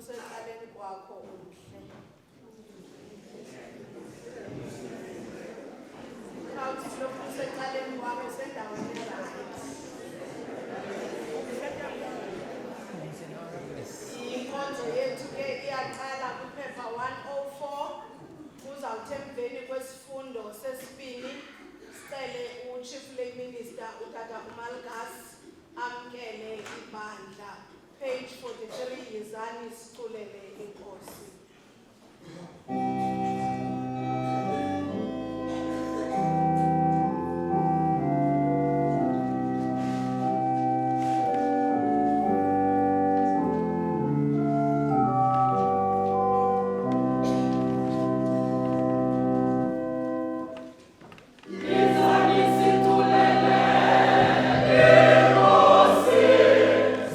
usecaleni kwakho uhle. Khawuthi lokhu usecaleni kwakho sendaweni right. Inkonzo yethu ke iyaqala kuphepha 104 kuzawuthi emveni kwesifundo sesibini sicele uChief Lay Minister uTata Malgas amkele ibandla. Page 43 yizani siculele inkosi.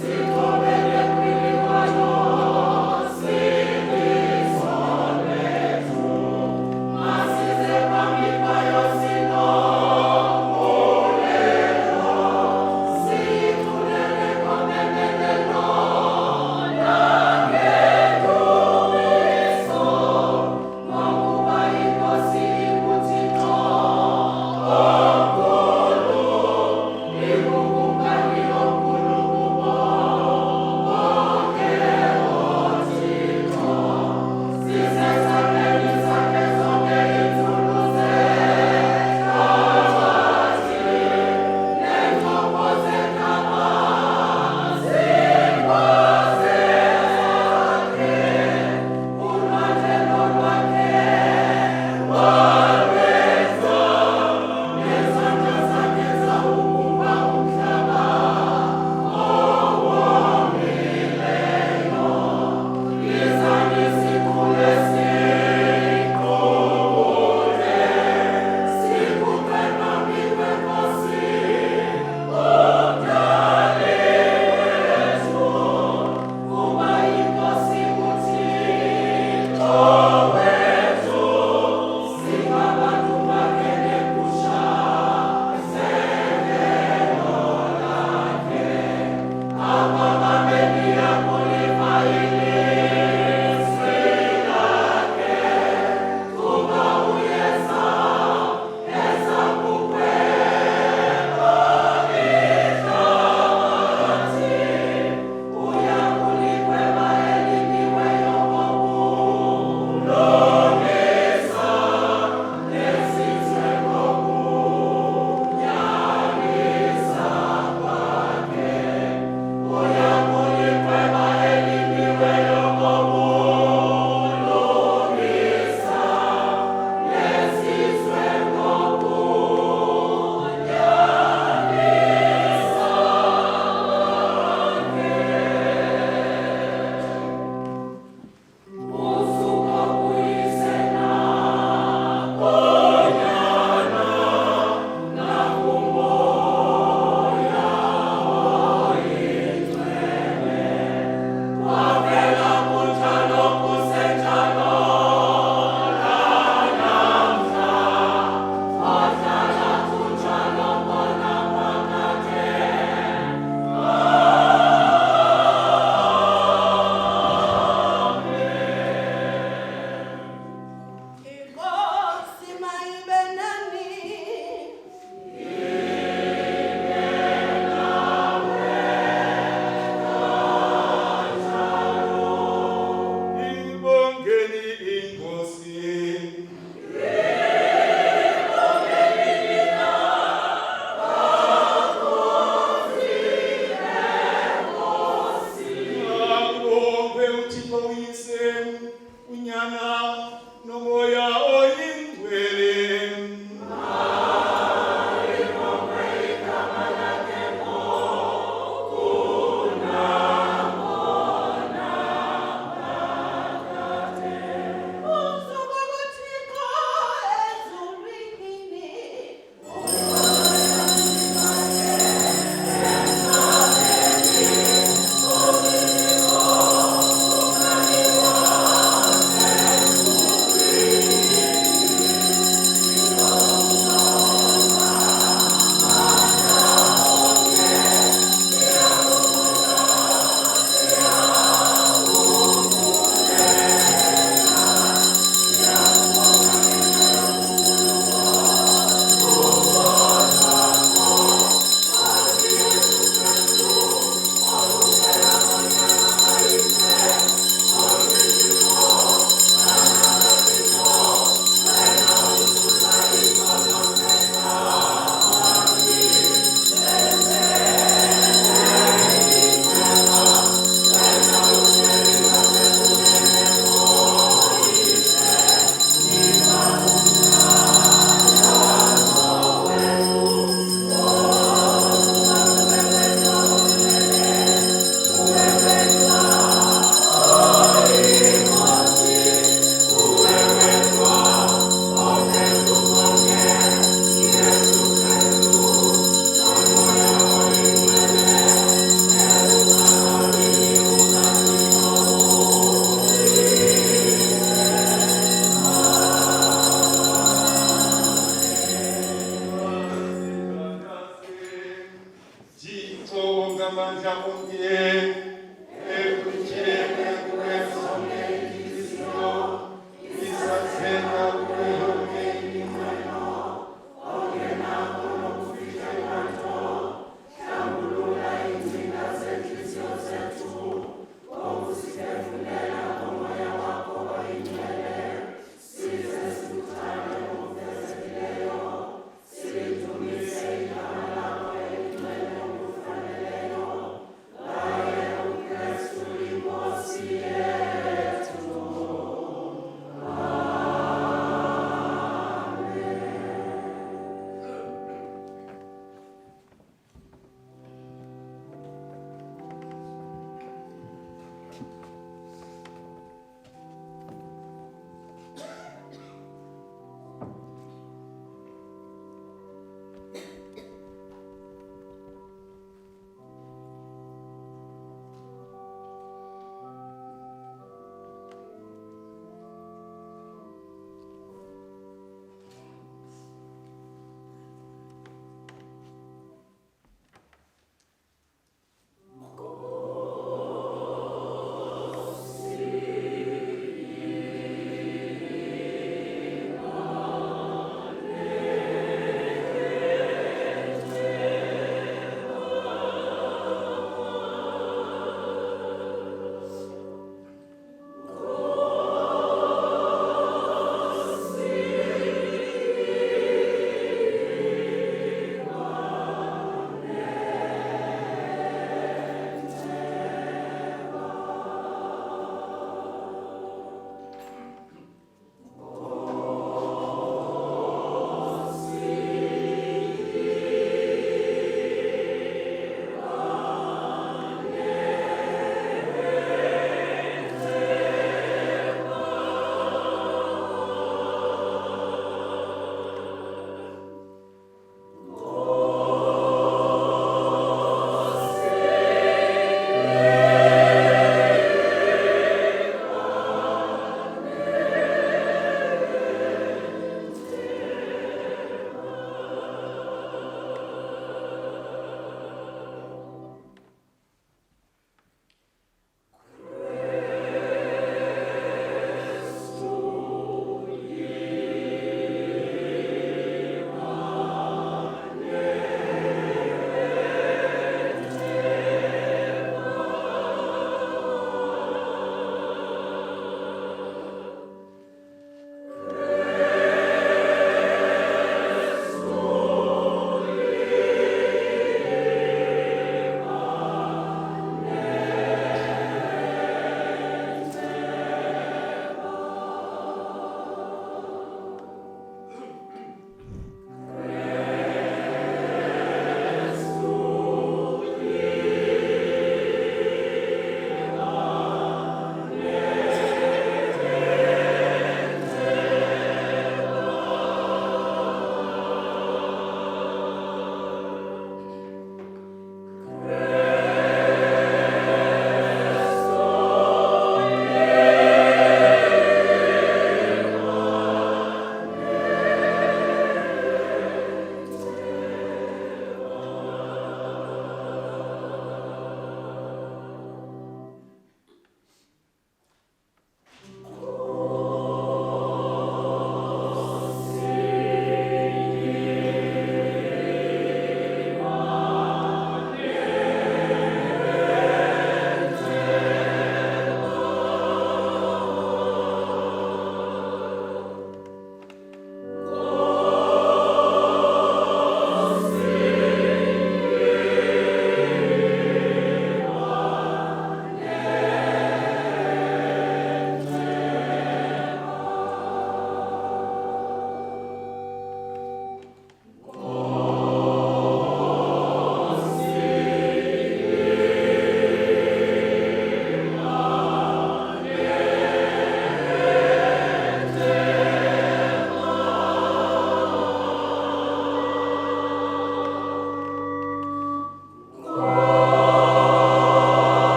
Sitobele kwili wano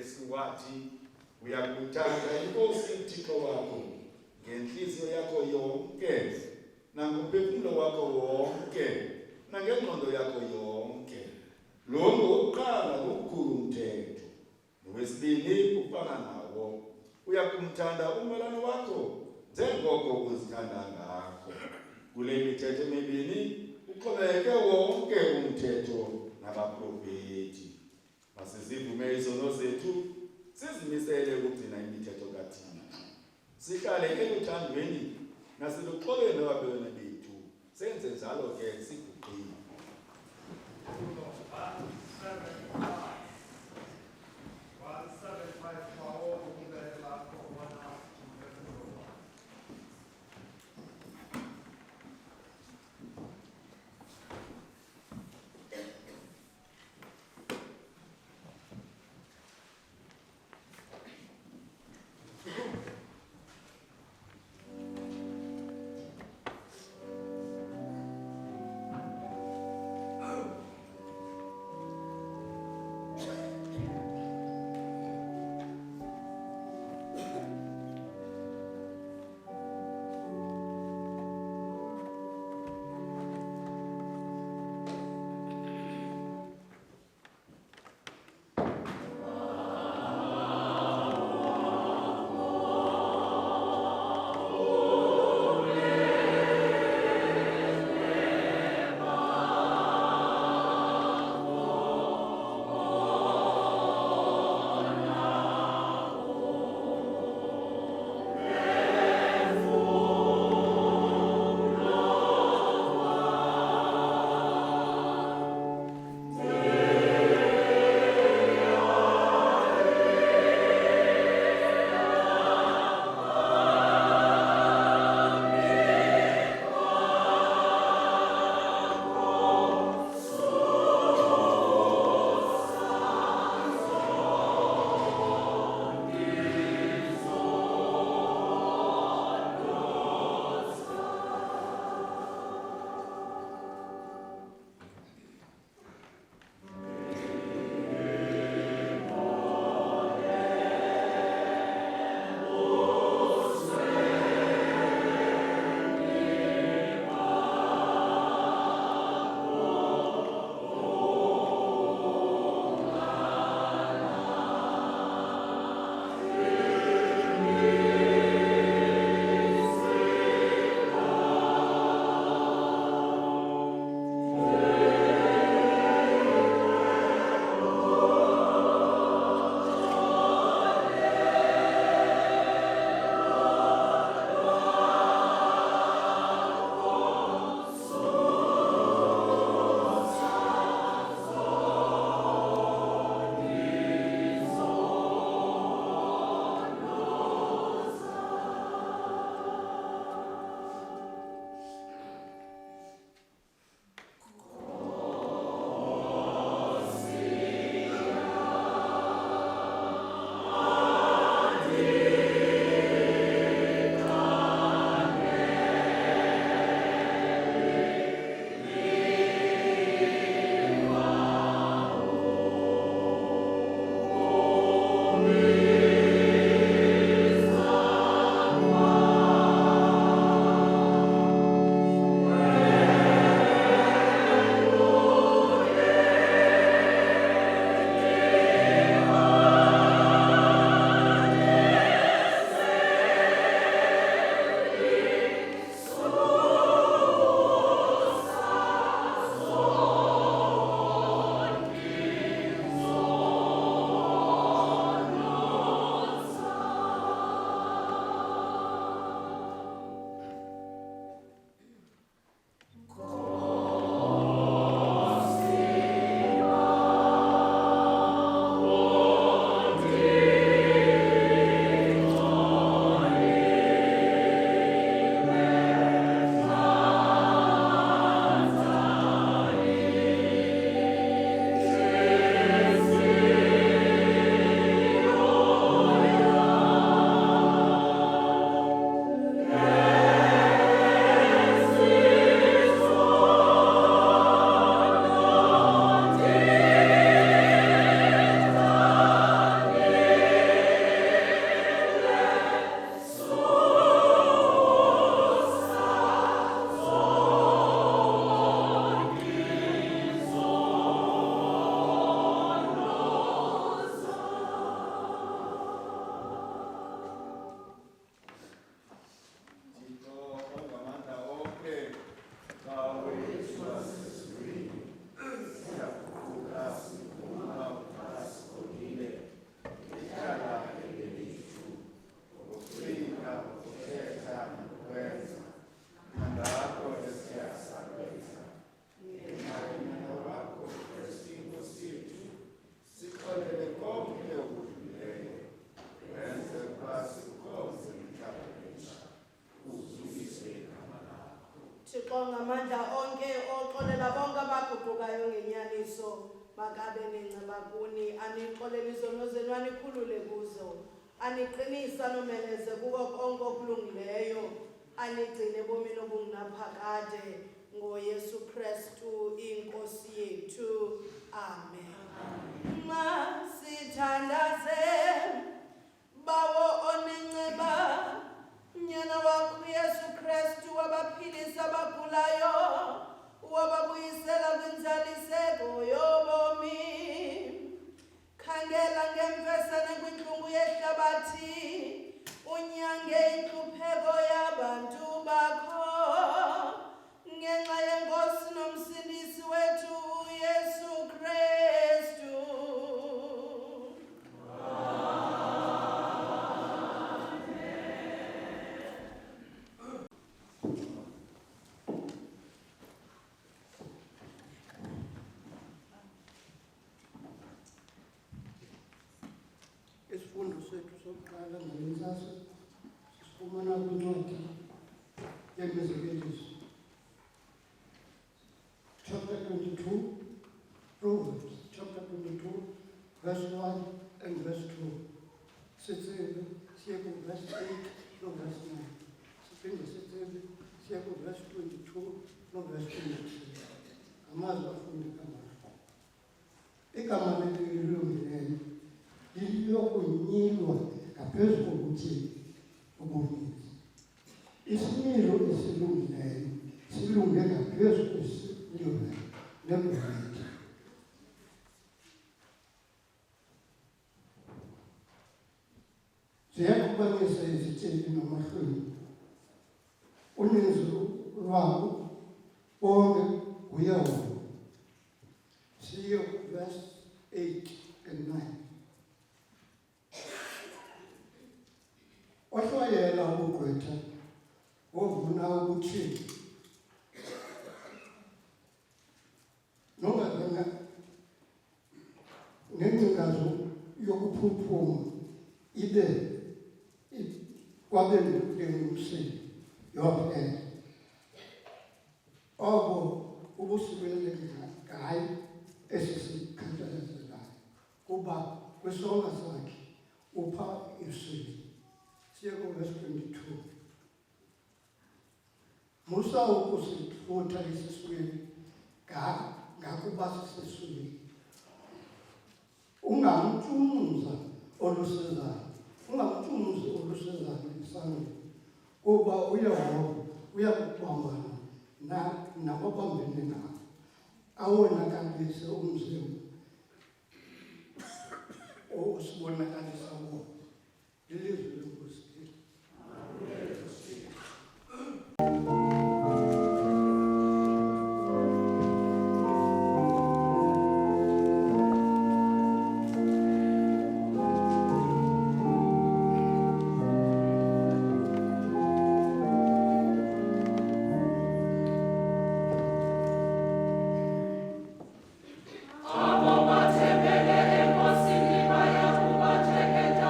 uJesu wathi uyakuthanda inkosi uThixo wakho ngenhliziyo yakho yonke nangophefumulo wakho wonke nangengqondo yakho yonke. Lo ngokuqala ngokukhulu umthetho. Nowesibini ufana nawo, uyakumthanda umelane wakho njengoko uzithanda ngakho. Kule mithetho emibini uxhomeke wonke umthetho nabaprofeti. Masizivume izono zethu, sizimisele ukugcina imithetho kaThixo. Sihlale ekuthandweni naseluxolweni abantwana bethu. Senze njalo ke siguqile. ongamandla onke oxolela bonke abaguqukayo ngenyaniso makabe nenceba kuni anixolele izono zenu anikhulule kuzo aniqinisa nomeleze kuko konke okulungileyo anigcine ebomini obungunaphakade ngoYesu Kristu inkosi yethu amen. Masithandaze bawo onenceba nyana wakho Yesu Kristu wabaphilisa abagulayo wababuyisela kwinzaliseko yobomi khangela ngemfesane kwintlungu yehlabathi unyange inhlupheko yabantu bakho ngenxa yenkosi nomsindisi wethu Yesu Kristu. Isifundo sethu sokuqala ngelintsasa sifumana kwincwadi yemizekeliso chapter 22 Proverbs chapter 22 verse 1 and verse 2 sitsebe siye ku verse 8 no verse 9 siphinde sitsebe siye ku verse 22 no verse 23 amazwi afundeka ngayo igama lelilungileyo liyokunyilwa ngaphezu kokuthini ubuninzi. Isimilo esilungileyo silunge ngaphezu kwesimilo nebhuleti. Ziyakubanisa izityebi namahlwempu. Uninzi lwabo bonke uyawona. Siye verse 8 and 9. Ohlwayela ubugqwetha ovuna ubuthini nongazanga ngengcingazo yokuphuphuma ibe kwabe ngumsini yophela obo ubusibeleke ngayo esisikhathazelayo kuba kwisonga sakhe upha isini. Verse 22. Musa ukusifutha esiswini ngakuba siseswini. Ungamtshunza olusezayo. Ungamtshunzi olusezayo esangweni. Kuba uyakubambana nababambene nawo. Awonakalise umzimba. Usibonakalisa wona. Ilizwi lenkosi. Abo bathembele enkosini bayakubathekela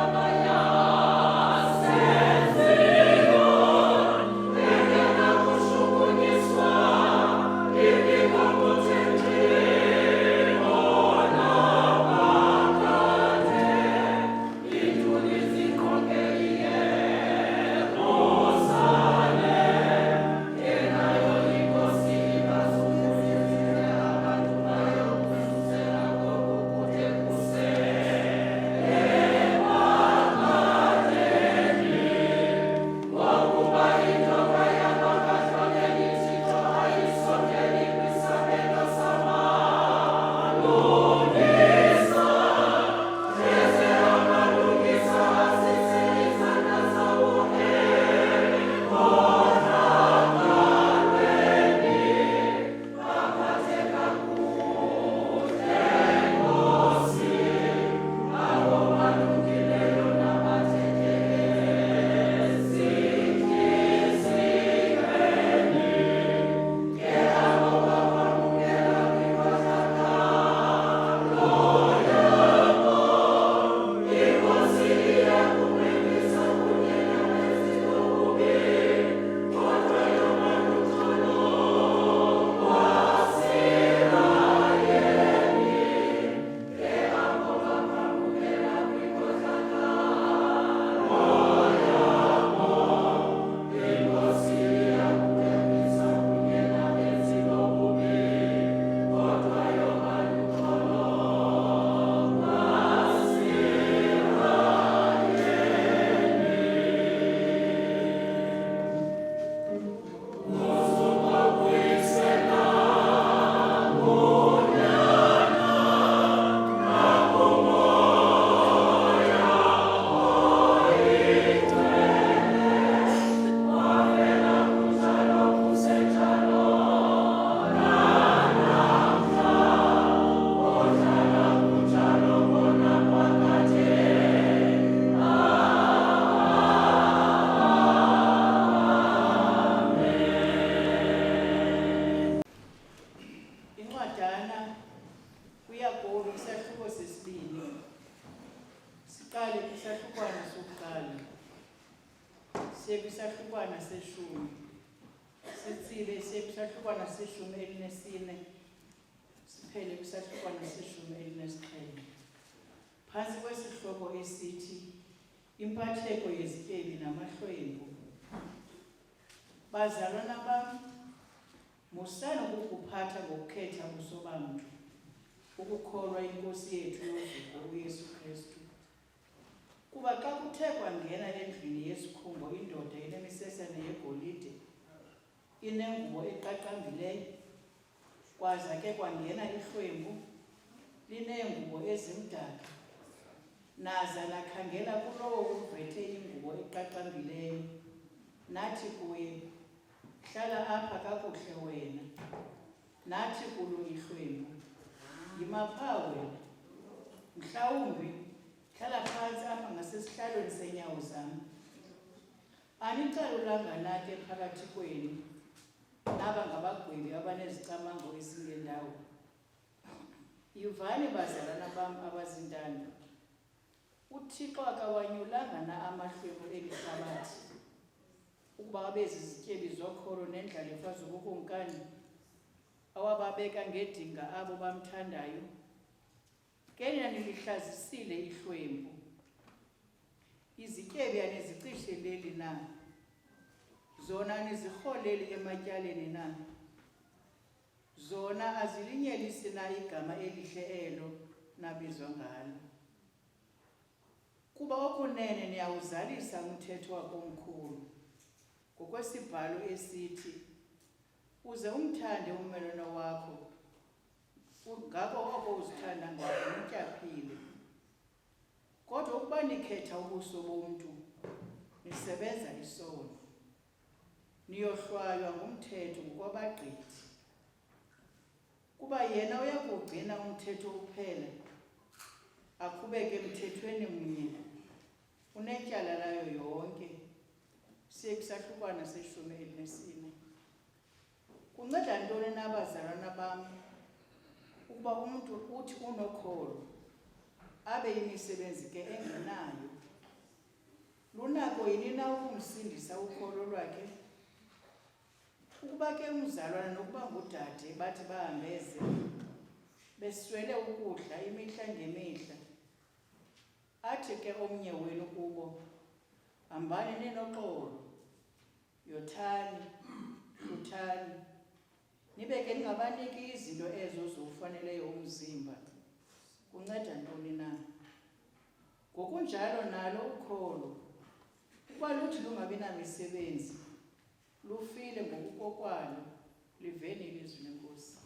Siqale kwisahlukwana sokuqala. Siye kwisahlukwana seshumi. Sitsibe siye kwisahlukwana seshumi elinesine. Siphele kwisahlukwana seshumi elinesixhenxe. Phantsi kwesihloko esithi impatheko yezityebi namahlwempu. Bazalwana bam, musani ukukuphatha ngokukhetha ubuso bamntu, ukukholwa iNkosi yethu yozuko uYesu Kristu. Kuba xa kuthe kwangena endlwini yesikhumbo indoda enemisesane yegolide, inengubo eqaqambileyo, kwaza ke kwangena ihlwempu, lineengubo ezimdaka, naza nakhangela kulowo uvethe ingubo eqaqambileyo, nathi kuye, hlala apha kakuhle wena. Nathi kulo ihlwempu, yima phaa wena. Mhlawumbi hlala phantsi apha ngasesihlalweni seenyawo zam. Anicalulanga na ke phakathi kwenu naba ngabagwebi abanezicamango ezingendawo? Yivani bazalwana bam abazintanda, uThixo akawanyulanga na amahlwempu eli hlabathi ukuba abe zizityebi zokholo nendlalifa zobukumkani, awababeka ngedinga abo bamthandayo? Ke nina nilihlazisile ihlwempu. Izityebi anizichisheleli na? Zona anizirholeli ematyaleni na? Zona azilinyelisi na igama elihle elo nabizwa ngalo? Kuba okunene niyawuzalisa umthetho wako omkhulu, ngokwesibhalo esithi, uze umthande ummelwane wakho, ngako oko uzithanda ngako nityhaphile. Kodwa ukuba nikhetha ubuso bomntu, nisebenza isono, niyohlwaywa ngumthetho ngokwabagqithi. Kuba yena uyakugcina umthetho uphela, aqhubeke emthethweni mnye, unetyala layo yonke. Siye kwisahlukwana seshumi elinesine. Kunceda ntoni na bazalwana bam ukuba umntu uthi unokholo abe imisebenzi ke engenayo? Lunako yini na ukumsindisa ukholo lwakhe? Ukuba ke umzalwana nokuba ngudade bathi bahambeze beswele ukudla imihla ngemihla, athi ke omnye wenu kubo, hambani ninoxolo, yothani, hluthani, nibe ke ningabaniki izinto ezo ziwufaneleyo umzimba. Kunceda ntoni na? Ngokunjalo nalo ukholo, ukuba luthi lungabi namisebenzi, lufile ngokukokwalo. Liveni ilizwi leNkosi.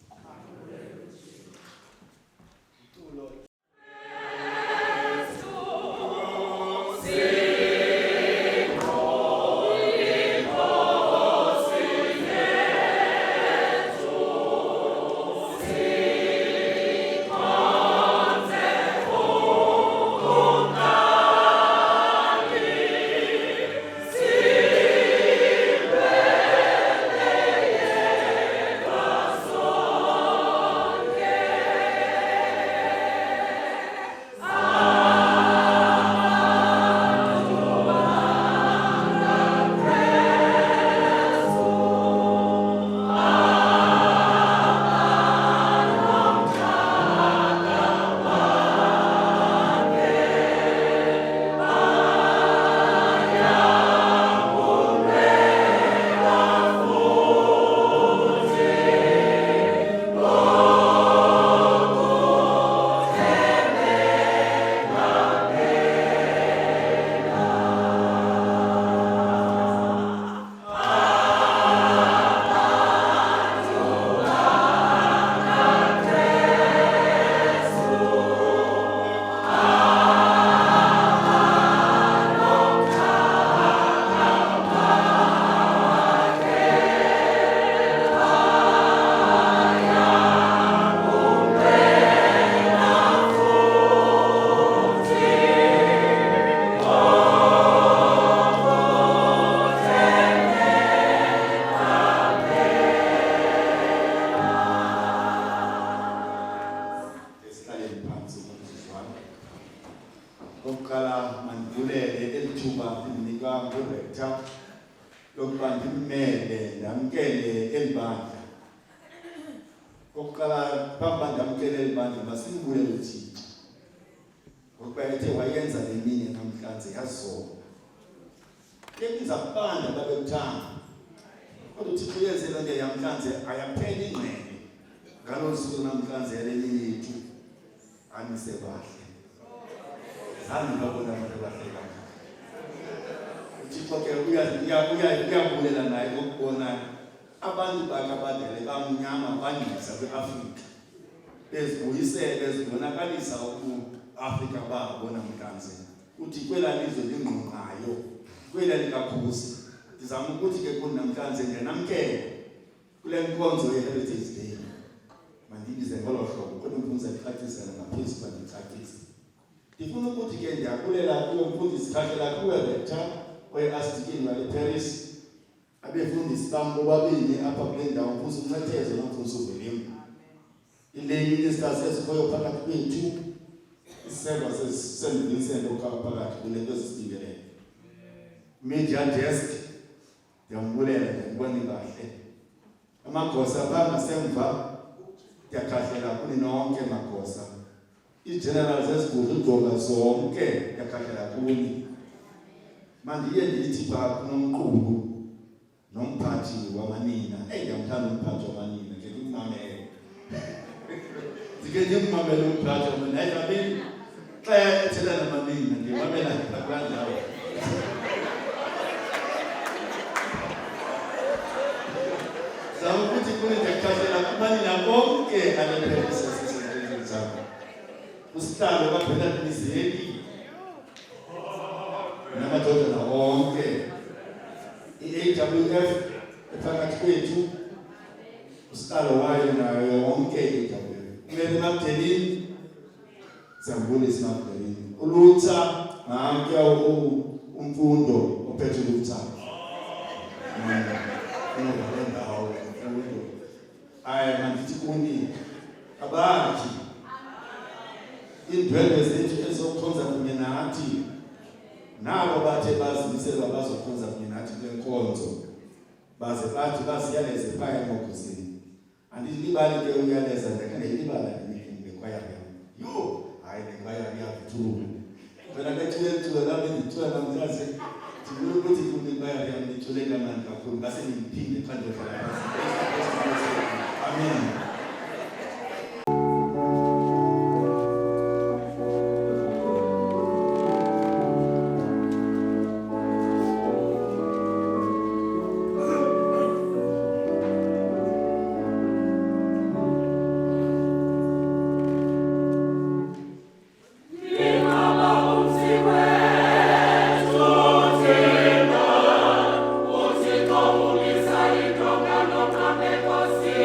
Okokuqala mandivulele elithuba ndinika nguRector lokuba ndimmele ndamkele elibandla. Okokuqala phambi ndamkele elibandla masimbulele uThixo. Ngokuba ethe wayenza le mini namhlanje yazona. Kenza kubanda babekuthanda. Kodwa uThixo yenze le nto yamhlanje ayaphela ingqele. Ngalo suku namhlanje yale mini yethu amise bahle. Zange babona abantu abahleka. Uthixo ke uyabulela naye ukubona abantu bakhe abadala bamnyama bangisa kwiAfrika. Bezibuyisele bezibonakalisa Afrika babo namhlanje. Uthi kwela lizwe lingqunqayo, kwela likakhusi. Ndizama ukuthi ke kuni namhlanje ngenamkele kule nkonzo ye-Heritage Day. Mandibize ngolo hlobo kodwa umfundisi exhathisa ngaphezu kwandixhathisa. Ndifuna ukuthi ke ndiyabulela kuwe mfundisi Khahlela kuwe Rector oye-Astikini wale Paris. Abefundisi bam bobabini apha kule ndawo umfundisi uNcethezo nomfundisi uVelimo. Ile ministers esikhoyo phakathi kwethu. Iseva St. Vincent phakathi kule nto zisibelele. Media desk ndiyambulela ndiyambona kahle. Amagosa bangasemva ndiyakhahlela kuni nonke magosa. I-generals eziguli igqoka zonke ndiyakhahlela kuni. Mandiye ndithi phaa kunomqulu nomphathi wamanina. Ndiyamthanda umphathi wamanina ke kumamele. Ndike ndimamele umphathi wamanina. Ayibabini xa ethela namanina ndimamela kulaa ndawo. Zama ukuthi kuni ndiyakhahlela kumanina bonke alephelisa sisentweni zabo. Usihlalo kaBernard Mizeki namadodana onke. I-AWF phakathi kwethu usihlalo wayo nayo yonke i-AWF. Kumele Magdalene siyambulisa Magdalene. Ulutha ngamke umfundo ophethe ulutha. Ndawo umfundo. Mandithi kuni abakhi indwendwe zethu ezokukhonza kunye nathi nabo bathe bazimisela bazokhonza kunye nathi kule nkonzo baze bathi basiyaleze phaya emagozini. Andilibali ke uyaleza ndakhe ndilibala ngekwaya yami. Yo hayi lekwaya yakuthula. Phela bethulethu la bendithula namhlanje ndibona ukuthi kunekwaya yami ndithule kamnandi kakhulu base ngiphinde xa ndodla. Amen. Usikomulisa itoka no kameko si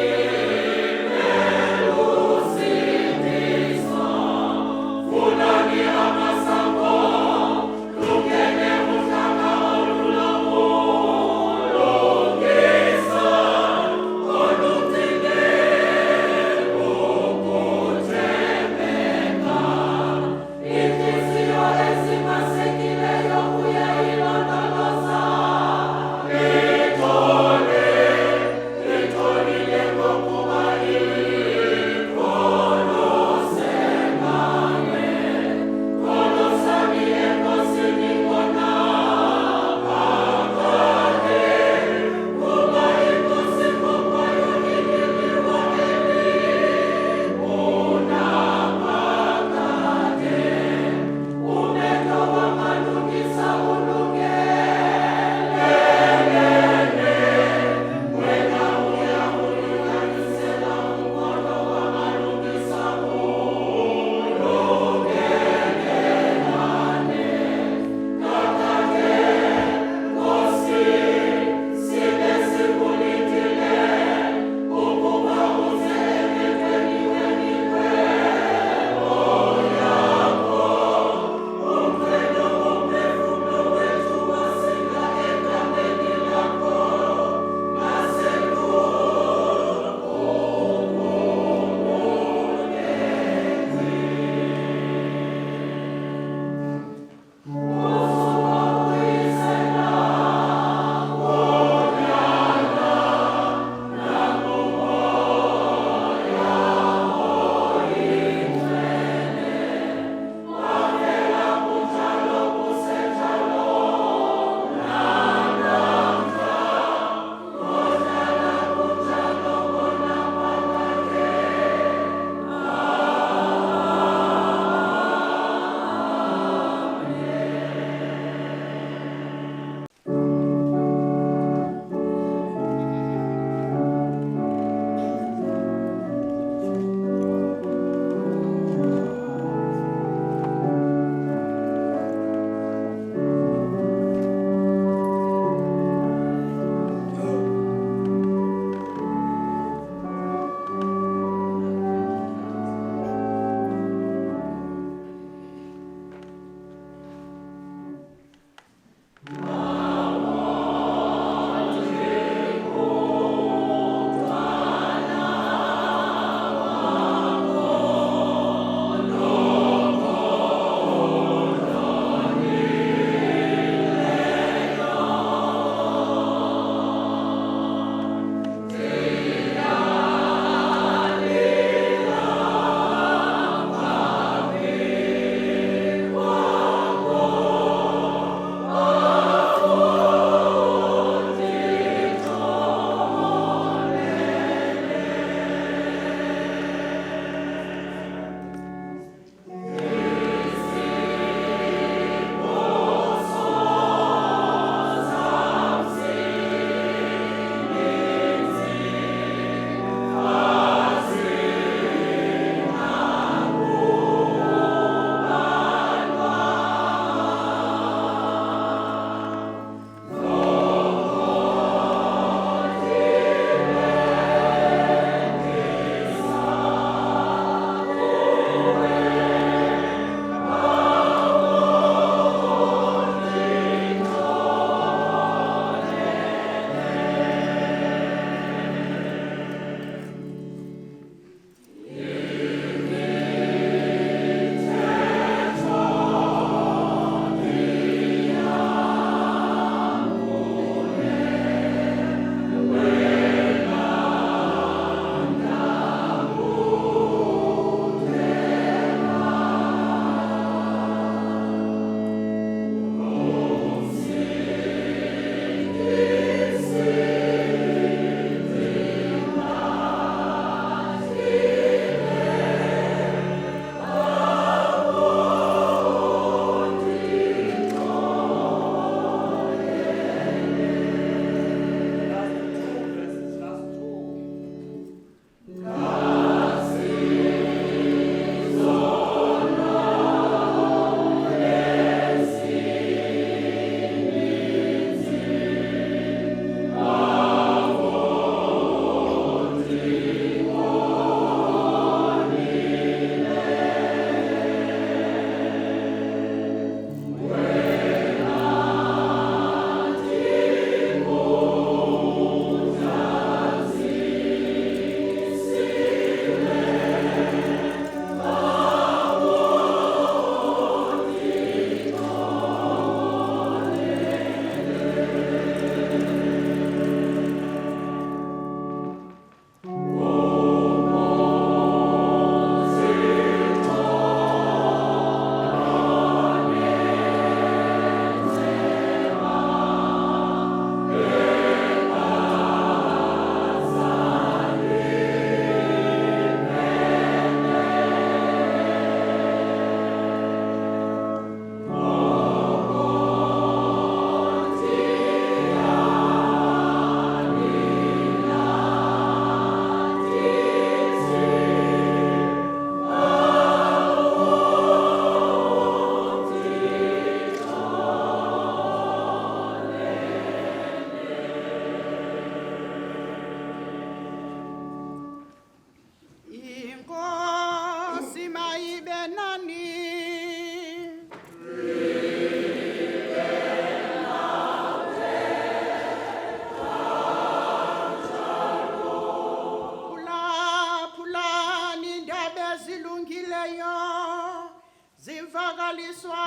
Livakaliswa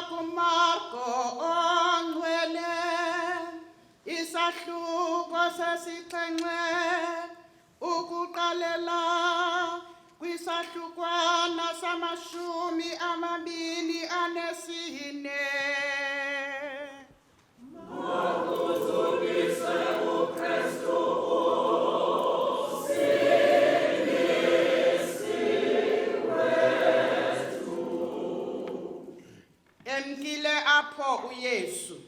kuMarko ongcwele isahluko sesixhenxe ukuqalela kwisahlukwana sama24. Emkile apho uYesu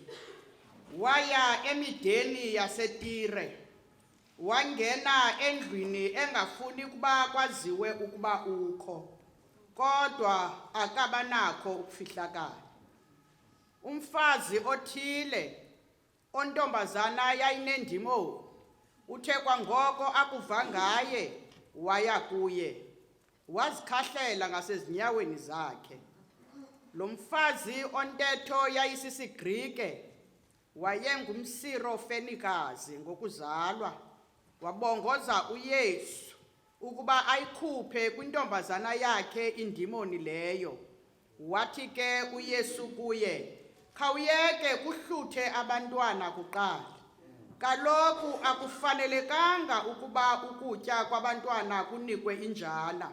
waya emideni yaseTire, wangena endlwini engafuni ukuba kwaziwe ukuba ukho, kodwa akabanakho ukufihlakala. Umfazi othile ontombazana yayinendimo uthe kwangoko akuva ngaye waya kuye, wazikhahlela ngasezinyaweni zakhe. Lo mfazi ontetho yayisisiGrike wayengumSirofenikazi ngokuzalwa, wabongoza uYesu ukuba ayikhuphe kwintombazana yakhe indimoni leyo. Wathi ke uYesu kuye, "Khawuyeke kuhluthe abantwana kuqala. Kaloku akufanelekanga ukuba ukutya kwabantwana kunikwe injana."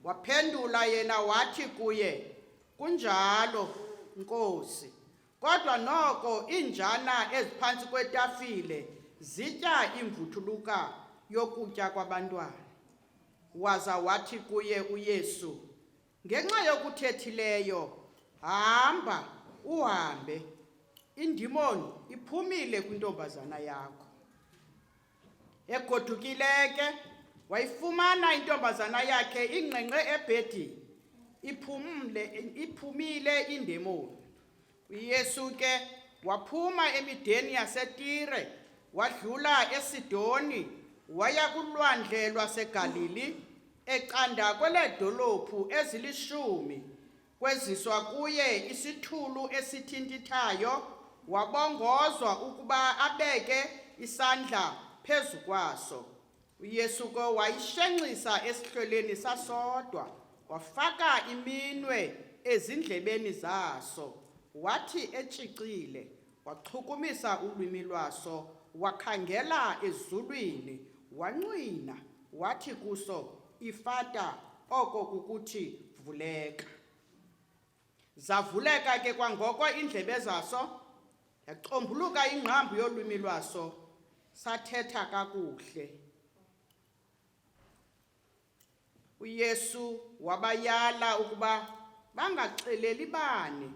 Waphendula yena wathi kuye, "Kunjalo, Nkosi, kodwa noko iinjana eziphantsi kwetafile zitya imvuthuluka yokutya kwabantwana." Waza wathi kuye uYesu, "Ngenxa yokuthethileyo, hamba uhambe, indimoni iphumile kwintombazana yakho." Egodukile ke wayifumana intombazana yakhe ingqengqe ebhedini, iphumile indemoni. uYesu ke waphuma emideni yaseTire, wadlula eSidoni, waya kulwandle lwaseGalili, eqanda kweledolophu ezili10, kweziswa kuye isithulu esithintithayo, wabongozwa ukuba abeke isandla phezu kwaso. uYesu ke wayishenxisa esihlweleni sasodwa, wafaka iminwe ezindlebeni zaso, wathi etshicile, wachukumisa ulwimi lwaso, wakhangela ezulwini, wanqwina, wathi kuso, "Ifata," oko kukuthi vuleka. Zavuleka ke kwangoko indlebe zaso, yaxombuluka ingqambu yolwimi lwaso, sathetha kakuhle. uYesu wabayala ukuba bangaxeleli bani,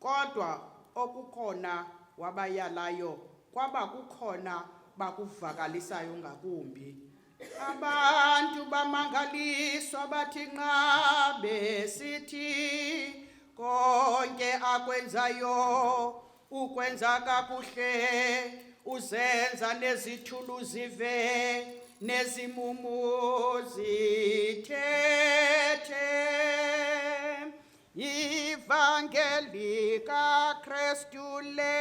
kodwa okukhona wabayalayo kwaba kukhona bakuvakalisayo ngakumbi. Abantu bamangaliswa bathi nqa besithi, "Konke akwenzayo ukwenza kakuhle, uzenza nezithulu zive nezimumu zithethe." Ivangeli kaKristu le.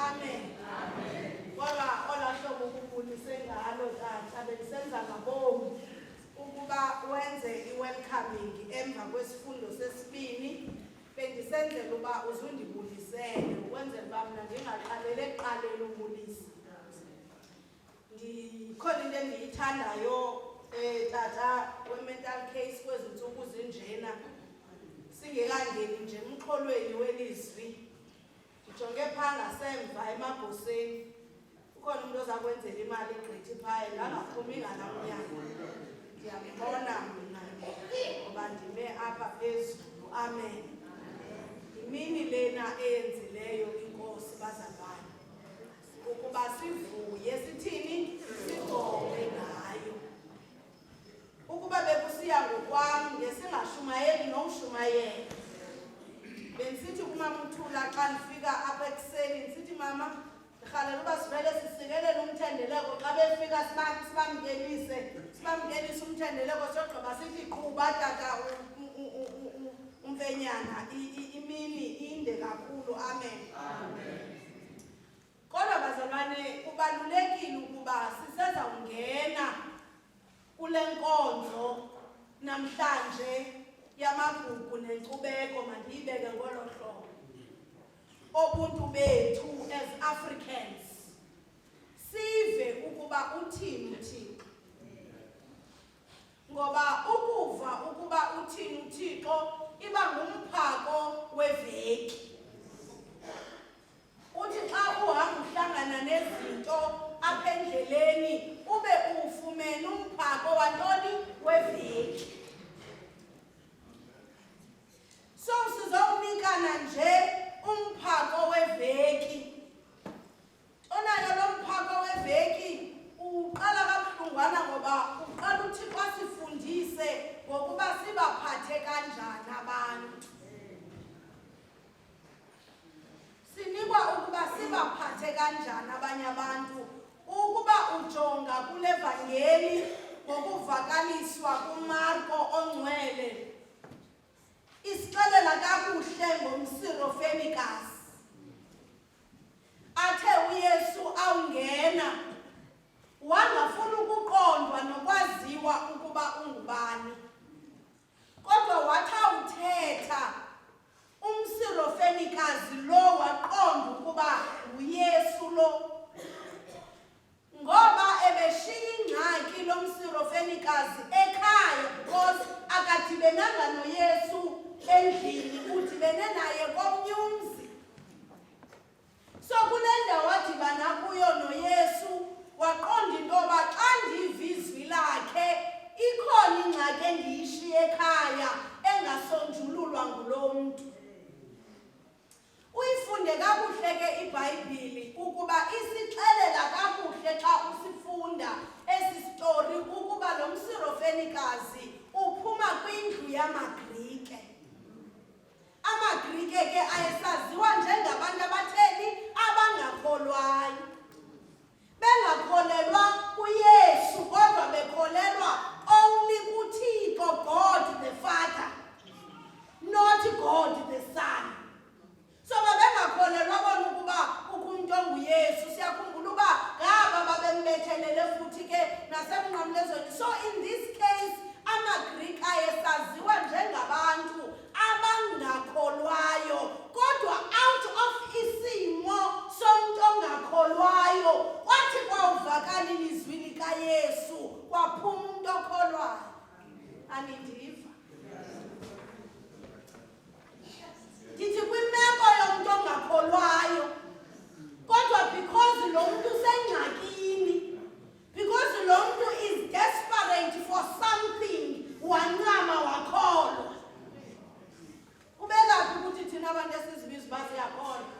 Amen. Ngoba olahlobo ukubonise ngalo tata benisenza ngabomi ukuba wenze i-welcoming emva kwesifundo sesibini. Bendisenzela uba uzundibulisele ukwenzela uba mna ndingaqaleli ekuqaleni ubulisa. Ndikhona into endiyithandayo tata we-mental case kwezi ntsuku zinjena singekangeni nje emxholweni welizwi. Ndijonge phaa ngasemva emagoseni ukhona umuntu oza kwenzela imali egqithi phaya ngangaphumi ngalaa mnyango. Ndiyambona mna ngoba ndime apha phezulu. Amen. Imini lena eyenzileyo inkosi bazalwane ukuba sivuye sithini sibonge ngayo. Ukuba bekusiya ngokwam ngesingashumayeli nomshumayela bendisithi kumama uThula xa ndifika apha ekuseni ndisithi mama ndirhalela uba sivele sisikelele umthendeleko xa befika sibamkelise umthendeleko sogqiba sithi qhuba tata umfenyana imini inde kakhulu. Amen. Kodwa bazalwane kubalulekile ukuba sisezawungena kule nkonzo namhlanje yamagugu nenkcubeko mandiyibeke ngolo hlobo. Obuntu bethu as Africans sive ukuba uthini uThixo. Ngoba ukuva ukuba uthini uThixo iba ngumphako weveki. Uthi xa uhamba uhlangana nezinto apha endleleni ube ufumene umphako wantoni weveki. So sizawunikana nje umphako weveki. Onayo lo mphako weveki uqala kabuhlungwana ngoba uqala uThixo asifundise ngokuba sibaphathe kanjani abantu. Sinikwa ukuba sibaphathe kanjani abanye abantu. Ukuba ujonga kule vangeli ngokuvakaliswa kuMarko ongcwele isixelela kakuhle ngomsirofenikazi. Athe uYesu awungena wangafuna ukuqondwa nokwaziwa ukuba ungubani. Kodwa wathi awuthetha umsirofenikazi lo waqonda ukuba nguYesu lo. Ngoba ebeshiya ingxaki lo msirofenikazi ekhaya because akadibenanga noYesu endlini udibene naye komnye umzi. So kule ndawo adibana kuyo noYesu waqonda into yoba xa ndiva izwi lakhe ikhona ingxaki endiyishiye ekhaya engasonjululwa ngulo mntu. Uyifunde kakuhle ke iBhayibhile ukuba isixelela kakuhle xa usifunda esi story ukuba lo msirofenikazi uphuma kwindlu yamaGrike. AmaGrike ke ayesaziwa njengabantu abatheni abangakholwayo. Bengakholelwa kuYesu kodwa bekholelwa only kuThixo God the Father, not God the Son. So babengakholelwa bona ukuba umuntu onguYesu. Siyakhumbula uba ngaba babembethelele futhi ke nasemnqamlezweni. So in this case amaGrike ayesaziwa njengabantu abangakholwayo kodwa out of isimo somuntu ongakholwayo kwathi kwawuvakala ilizwi likaYesu kwaphuma umuntu okholwayo. Anindiva? Ndithi kwimeko yomuntu ongakholwayo kodwa because lo muntu usengxakini, because lo muntu is desperate for something, wancama wakholwa. Ubelaphi ukuthi thina abantu esizibiza uba siyakholwa?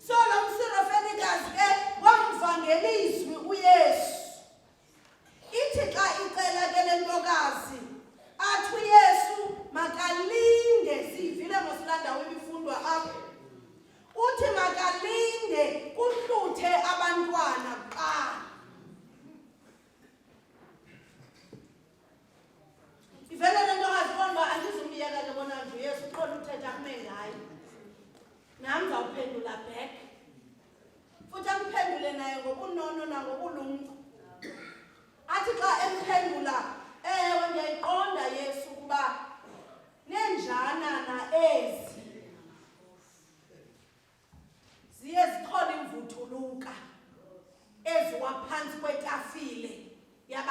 So lo msirofenikazi ke wamvangela izwi uYesu. Ithi xa icela ke le ntokazi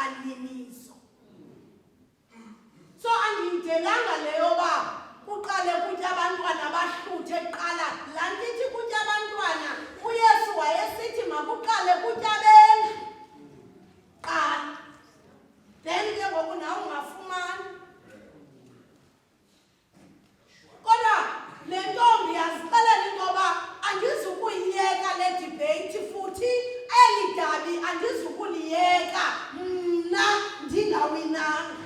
kaniniso. So angiyidelanga leyo ba kuqale kutya abantwana bahluthe kuqala. Laa nto ithi kutya abantwana uYesu wayesithi makuqale kutya abendlu qala, then ke ngoku nawe ungafumani. Kodwa le ntombi yazixelela into yoba andizukuyiyeka le debate futhi eli dabi andizukuliyeka mna ndingawinanga.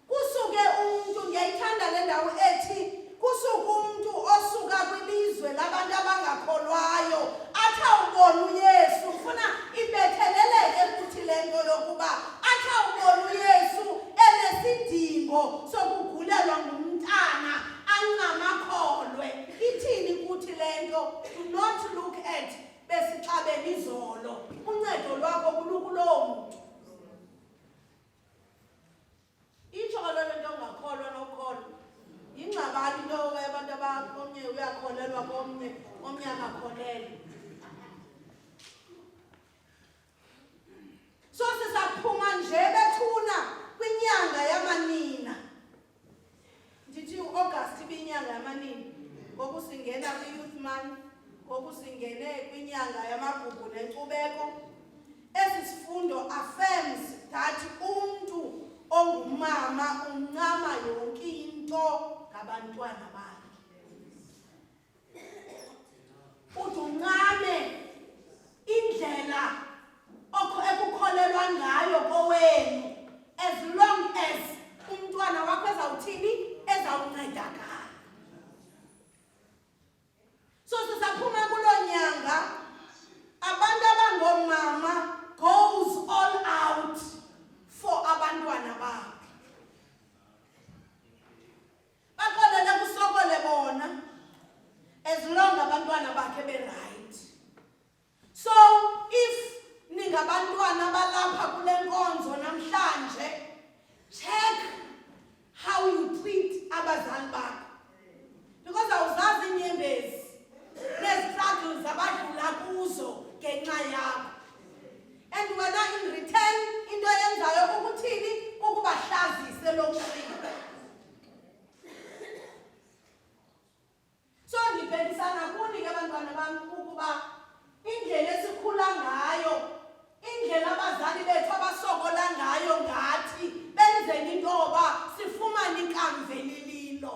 Kusuke umntu, ngiyayithanda le ndawo ethi kusuke umntu osuka kwilizwe labantu abangakholwayo athi awubona uYesu. Ufuna ibetheleleke futhi le nto yokuba athi awubona uYesu enesidingo sokugulelwa ngumntana angamakholwe. Ithini kuthi le nto? Do not look at besixabene izolo. Uncedo lwakho kulukuloo mntu. Itsho kaloku into ongakholwa nokholwa. Yingxabano into yoba abantu omnye uyakholelwa komnye, omnye akakholelwa. So sisaphuma nje bethuna kwinyanga yamanina. Ndithi uAugust ibinyanga yamanina. Ngoku singena kwi-youth month, ngoku singene kwinyanga yamagugu nenkcubeko. Esi sifundo affirms that umntu ongumama uncama yonke into ngabantwana bakhe. Uthi uncame indlela ekukholelwa ngayo kowenu, as long as umntwana wakho ezawuthini, ezawuncedakala. So sisaphuma kuloo nyanga, abantu abangomama goes all out for abantwana bakhe. Baqalele kusokole bona as long abantwana bakhe be-right. So if ningabantwana balapha kule nkonzo namhlanje, check how you treat abazali bakho. Because awuzazi inyembezi nezistruggles abadlula kuzo ngenxa yakho. And whether in return into yenzayo ukuthini, ukubahlazise lo mshini. So ndibhekisana kuni ke bantwana bami ukuba indlela esikhula ngayo, indlela abazali bethu abasokola ngayo ngathi benzeni into yoba sifumane ikamva elililo.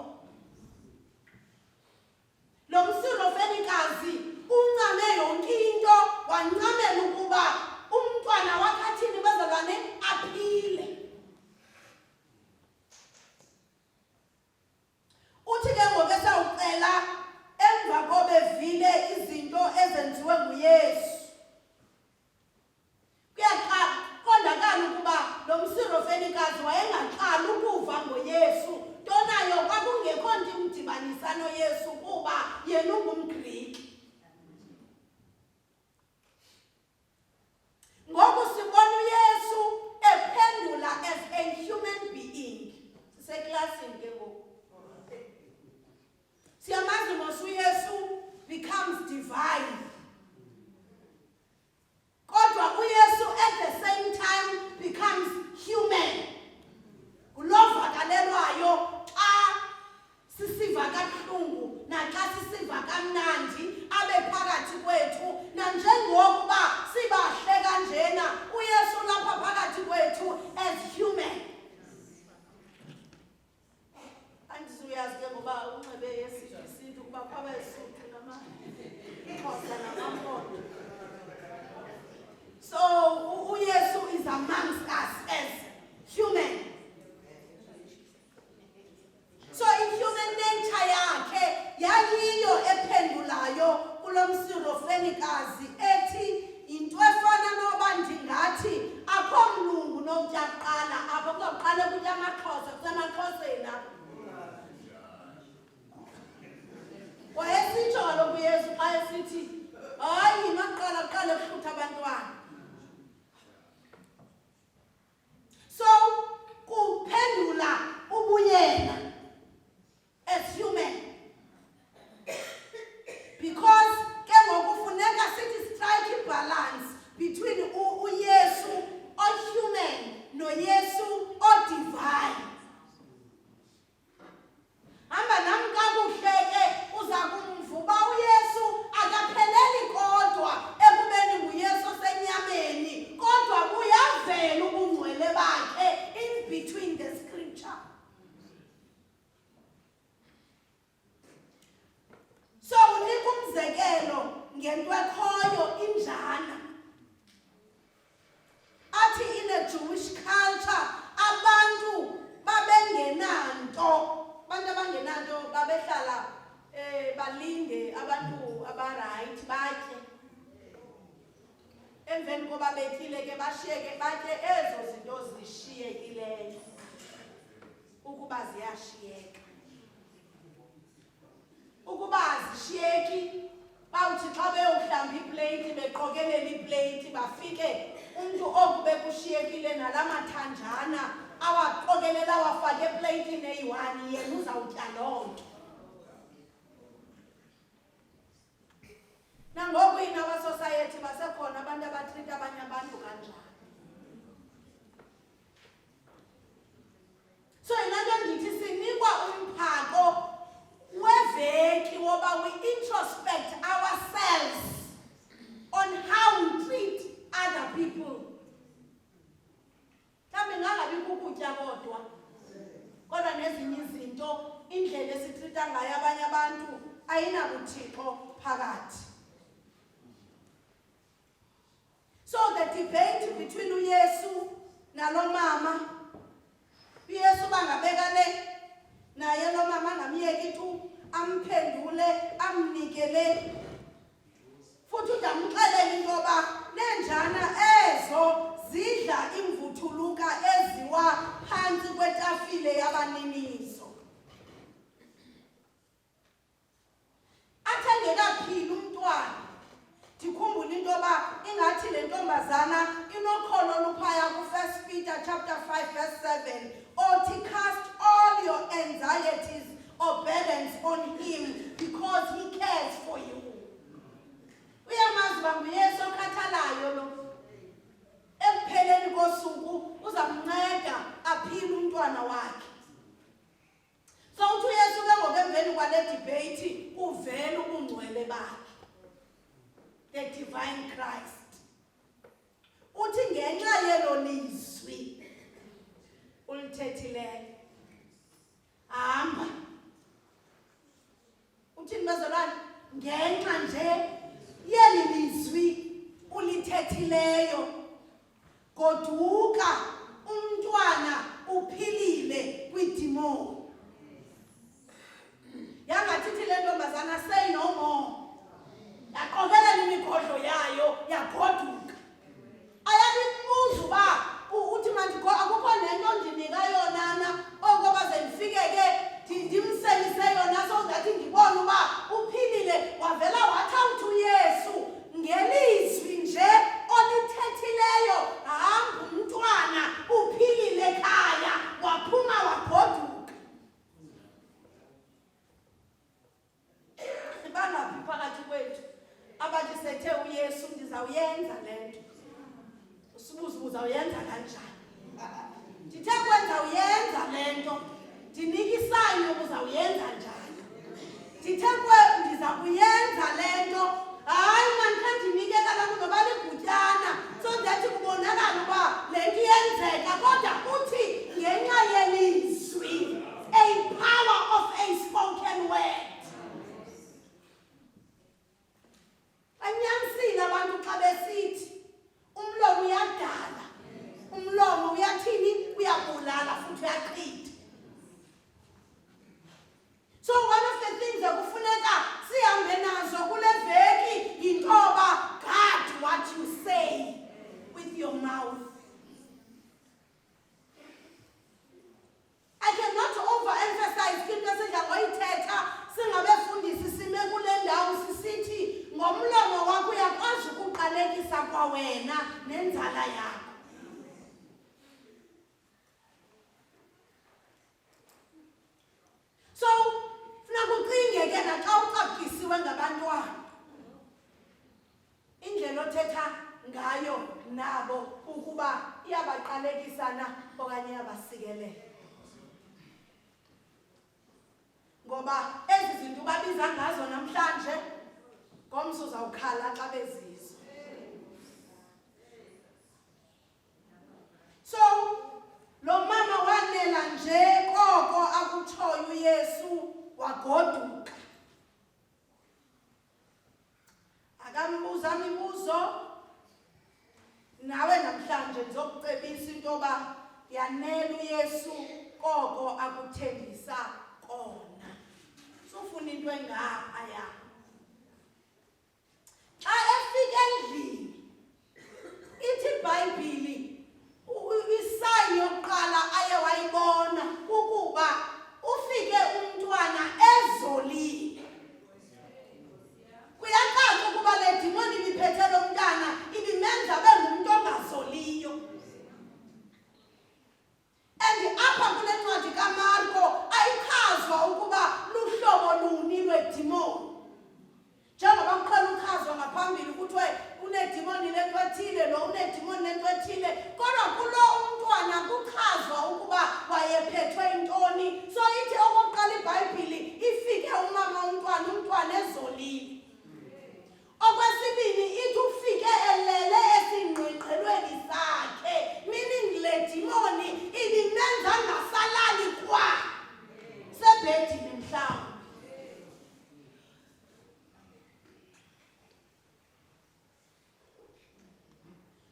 Lo msirofenikazi uncame yonke into, wancamela ukuba umntwana wakhathini bazalwane aphile. Uthi ke ngoku esawucela emva kobevile izinto ezenziwe nguYesu, kuyaqondakala ukuba lo msirofenikazi wayengaqali ukuva ngoYesu, nto nayo kwakungekho nto imdibanisa noYesu kuba yena ungumGrike. Ngoku sibona uYesu ephendula as a human being. Siseklasini ke ngoku. Siyamazi mos uYesu becomes divine. Kodwa uYesu at the same time becomes human. Ulovakalelwayo xa sisiva kabuhlungu naxa sisiva kamnandi abe phakathi kwethu, nanjengokuba sibahle kanjena uYesu lapha phakathi kwethu as human. Andizuyazi ke ngoba unxibe yesintu ukuba kwabeSuthu namaXhosa namaMpondo. So uYesu is amongst us as human. So i-human nature yakhe yayiyo ephendulayo kulo msirofenikazi ethi into efana noba ndingathi akho mlungu nokutya kuqala apha, kuzawuqala kutya amaXhosa, kusemaXhoseni apha. Wayesitsho kaloku uYesu xa esithi hayi maqala kuqale kuhlutha abantwana. So kuphendula ubuyena as human. Because ke ngoku funeka sithi strike ngento ekhoyo injana. Athi in a Jewish culture abantu babengenanto, abantu abangenanto babehlala balinde abantu abaright batye. Emveni koba betyile ke bashiyeke batye ezo zinto zishiyekileyo ukuba ziyashiyeka. Ukuba azishiyeki bawuthi xa beyohlamba ipleyiti beqokelela ipleyiti bafike umntu oku bekushiyekile nala mathanjana awaqokelela wafake epleyitini eyi-1 yena uzawutya loo nto. Nangoku in our society basekhona abantu abatrita abanye abantu kanjalo. So yilaa nto ndithi sinikwa umphako weveki woba we introspect ourselves on how we treat other people. Mhlawumbi ingangabi kukutya kodwa kodwa nezinye izinto, indlela esitrita ngayo abanye abantu ayinabuthixo phakathi. So the debate between uYesu nalo mama, uYesu bangabeka le naye lo mama angamyeki tu amphendule amnikele futhi udamxelela into yoba nenjana ezo zidla imvuthuluka eziwa phantsi kwetafile yabaninizo. Athengekaphili umntwana. Ndikhumbula into yoba ingathi le ntombazana inokholo luphaya ku1 Peter chapter 5 verse 7 othi cast all your anxieties or burdens on him because he cares for you. Uyamazi banguYesu okhathalayo lo. Ekupheleni kosuku uzamnceda aphile umntwana wakhe. So uthi uYesu ke ngoku emveni kwale debate uvela ubungcwele bakhe. The divine Christ. Uthi ngenxa yelo lizwi ulithethileyo hamba. Uthi bazalwane ngenxa nje yeli lizwi ulithethileyo goduka umntwana uphilile kwidimoni. Yangathithi le ntombazana say no more. Yaqokelela imikhohlo yayo yagoduka. Ayabibuza uba uthi mandiko akukho nento ndinika yona na okoba zendifike ke ndimselise yona so that ndibone uba uphilile. Wavela wathi uYesu ngelizwi nje olithethileyo hamba umntwana uphilile ekhaya waphuma wagoduka. Sibangaphi phakathi kwethu abathi sethe uYesu ndizawuyenza le nto. Usibuza uzawuyenza kanjani? Ndithe kwenza uyenza le nto. Ndinika isayo uzawuyenza njani? Ndithe ndiza kuyenza le nto. Hayi mani kha ndinike kaloku noba ligutyana so that kubonakala uba le nto iyenzeka kodwa uthi ngenxa yelizwi, a power of a spoken word. Banyanisile abantu xa besithi umlomo uyadala, umlomo uyathini, uyabulala futhi uyaqhitha. So one of the things ekufuneka sihambe nazo kule veki yintoba guard what you say with your mouth. I cannot overemphasize into esidla ngoyithetha singabefundisi sime kule ndawo sisithi ngomlomo wakho uyakwazi ukuqalekisa kwawena nenzala yakho. So funeka ucinge ke naxa uxabhisiwe ngabantwana indlela othetha ngayo nabo ukuba iyabaqalekisa na okanye iyabasikelela. Ngoba ezi zinto babiza ngazo namhlanje ngomso uzawukhala xa bezizwa. So lo mama wanela nje koko akutshoyo uYesu wagoduka. Buza imibuzo nawe namhlanje ndizokucebisa into yoba yanele uYesu koko akuthembisa kona. Sufuna into engaphaya. Xa efika endlini ithi iBhayibhile isayini yokuqala aye wayibona ukuba ufike umntwana ezolile. Kuyacaca ukuba le demoni ibiphethe lo mntana ibimenza abe ngumuntu ongazoliyo. And apha kule ncwadi kaMarko ayichazwa ukuba luhlobo luni lwedemoni. Njengoba kuqala uchazwa ngaphambili kuthiwe unedemoni lento ethile lo unedemoni lento ethile, kodwa kulo umntwana kuchazwa ukuba wayephethwe intoni. So ithi okokuqala iBhayibhile ifike umntwana ezolile. Okwesibini ithi ufike elele esingqeqelweni sakhe, meaning le demoni ibimenza ngasalali kwa sebhedini mhlawumbe.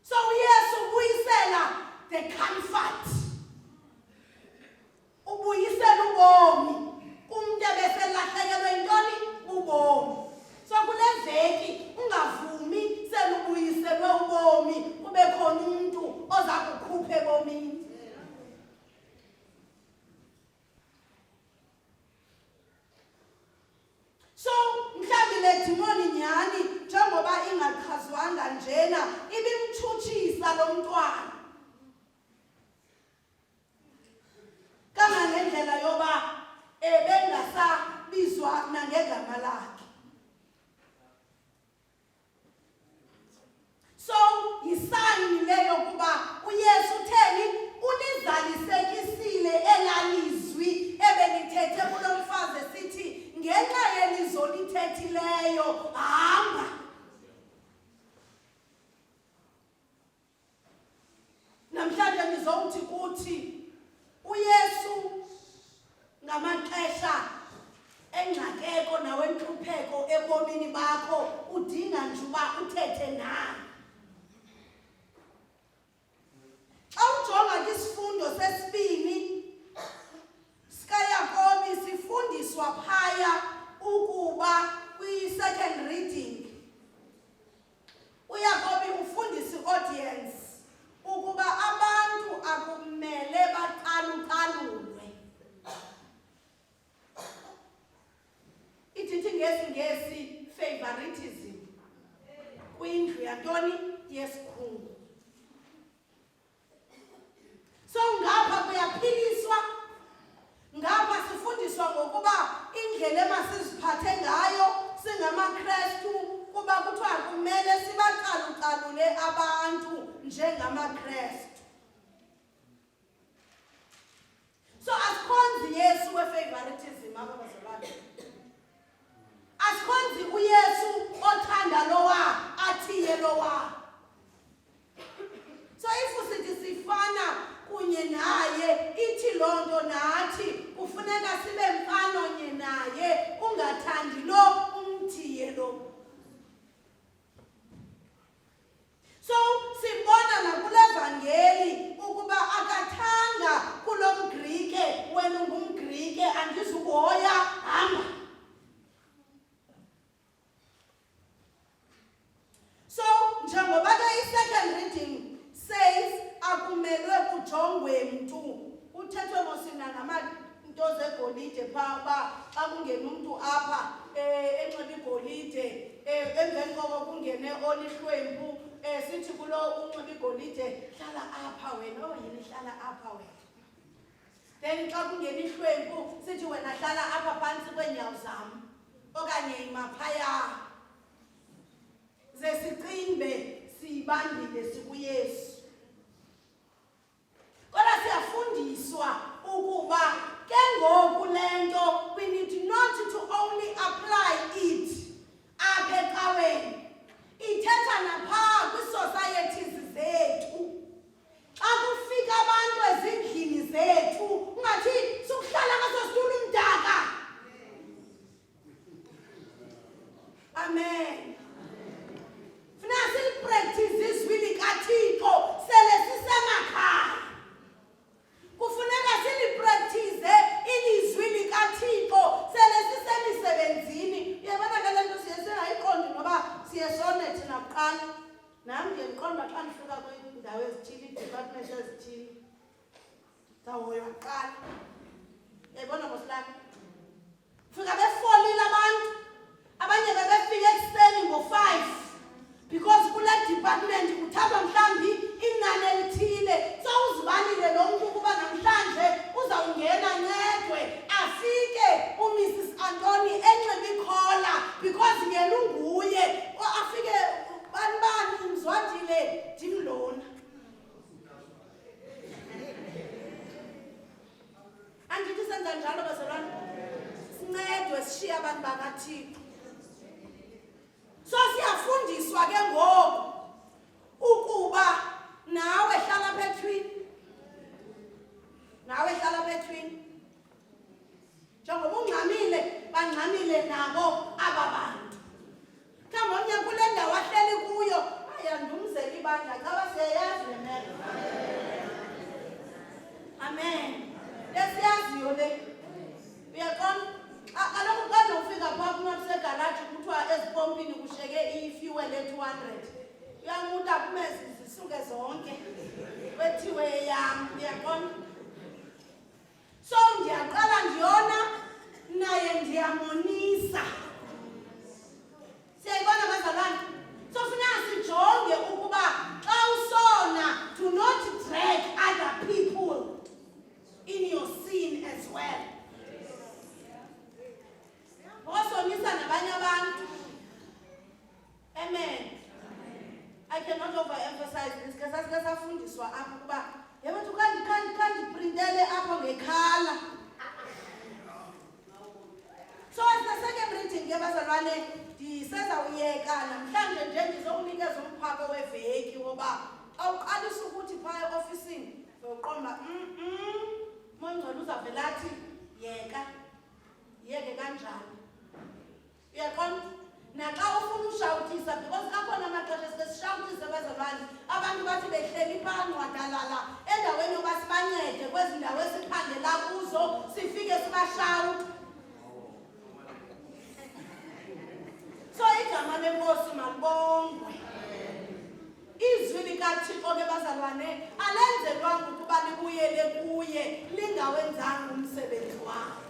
So uYesu ubuyisela the comfort, ubuyisela ubomi kumuntu ebeselahlekelwe intoni ubomi. So kule veki ungavumi selubuyiselwe ubomi kube khona umuntu oza kukhupha ebomini. So mhlawumbe le demoni nyani njengoba ingachazwanga njena ibimthuthisa lo mntwana kangangendlela yoba bengasabizwa nangegama lakhe. So yisayini leyo kuba uYesu utheni ulizalisekisile elalizwi ebelithethe kulo mfazi esithi ngenxa yelizwi lithethileyo hamba. Namhlanje ngizowuthi kuthi uYesu ngamaxesha engxakeko nawenhlupheko ebomini bakho udinga nje uba uthethe naye. Xa ujonga kwisifundo sesibini sikaYakobi sifundiswa phaya ukuba kwi-second reading uYakobi ufundisa i-audience ukuba abantu akumele bacalucalulwe. Ithi ngesi favoritism kwindlu yantoni yesikhulu. So ngapha kuyaphiliswa, ngapha sifundiswa ngokuba indlela emasiziphathe ngayo singamaKrestu kuba kuthiwa kumele sibacalucalule abantu njengamaKrestu. So asikhonzi Yesu we-favoritism abazalwane. Asikhonzi uYesu othanda lowa athiye lowa. So if sithi sifana kunye naye ithi loo nto nathi kufuneka sibe mfanonye naye, ungathandi lo umthiye lo. So sibona nakule vangeli ukuba akathanga kulo mGrike, wena ungumGrike andizukuhoya hamba. So njengoba ke i-second reading says akumelwe kujongwe mntu, uthethwe mosina namanto zegolide phaa uba xa kungena umntu apha enxiba igolide emveni koko kungene olihlwempu sithi kulo unxiba igolide hlala apha wena, yini hlala apha wena. Then xa kungena ihlwempu sithi wena hlala apha phantsi kweenyawo zam okanye imaphaya. Ze siqimbe siyibambile sikuYesu. Kodwa siyafundiswa ukuba ke ngoku le nto we need not to only apply it apha ecaweni. Ithetha naphaa kwii-societies zethu. Xa kufika abantu ezindlini zethu ungathi sukuhlala ngaso situlo umdaka. Amen. uyaqala nami ndiqonda xa ndifika kwiindawo ezithile ii-department ezithile ndawuhoywa kuqala yayibona mosilami fika befolile abantu abanye bebefika ekuseni ngo-5 because kule department kuthathwa mhlawumbi inani elithile sowuzibalile lo mntu ukuba namhlanje uzawungena ncedwe afike uMrs Antoni enxibe ikhola because yena unguye afike banibani mzwadile ndimlona andithi senza njalo bazalwane sincedwe sishiye abantu bakaThixo so siyafundiswa ke ngoku ukuba nawe hlala phethwini njengoba ungxamile bangxamile nabo aba bantu mhlawumbi omnye kule ndawo ahleli kuyo ayandumzela ibandla caba siyayazi le meko amen lesiyaziyo le uyaqona kaloku xa nofika phaa kunosegaraji kuthiwa ezipompini kushiyeke ifuel e-200 uyamuta kume zisuke zonke kwethiwe yam uyaqona so ndiyaqala ndiyona naye ndiyamonisa siyayibona bazalwane so funeka sijonge ukuba xa usona do not drag other people in your sin as well osonisa nabanye abantu amen I cannot overemphasize this because asike safundiswa apha ukuba yabethu kandiprintele apho ngekhala so as the second reading ke bazalwane ndisezawuyeka namhlanje nje ndizokunikeza umphako weveki woba awuqalisa ukuthi phaya eofisini uyoqomba mongcwele uzavelathi yeke kanjani uyaqonda naxa ufuna ushawutisa because akhona amaxesha sisishawutise bazalwane abantu bathi behleli phaa nqwadalala endaweni yoba sibancede kwezi ndawo esiphangela kuzo sifike sibashawuta so igama lenkosi malibongwe izwi likaThixo ke bazalwane alenzelwanga ukuba libuyele kuye lingawenzanga umsebenzi wakhe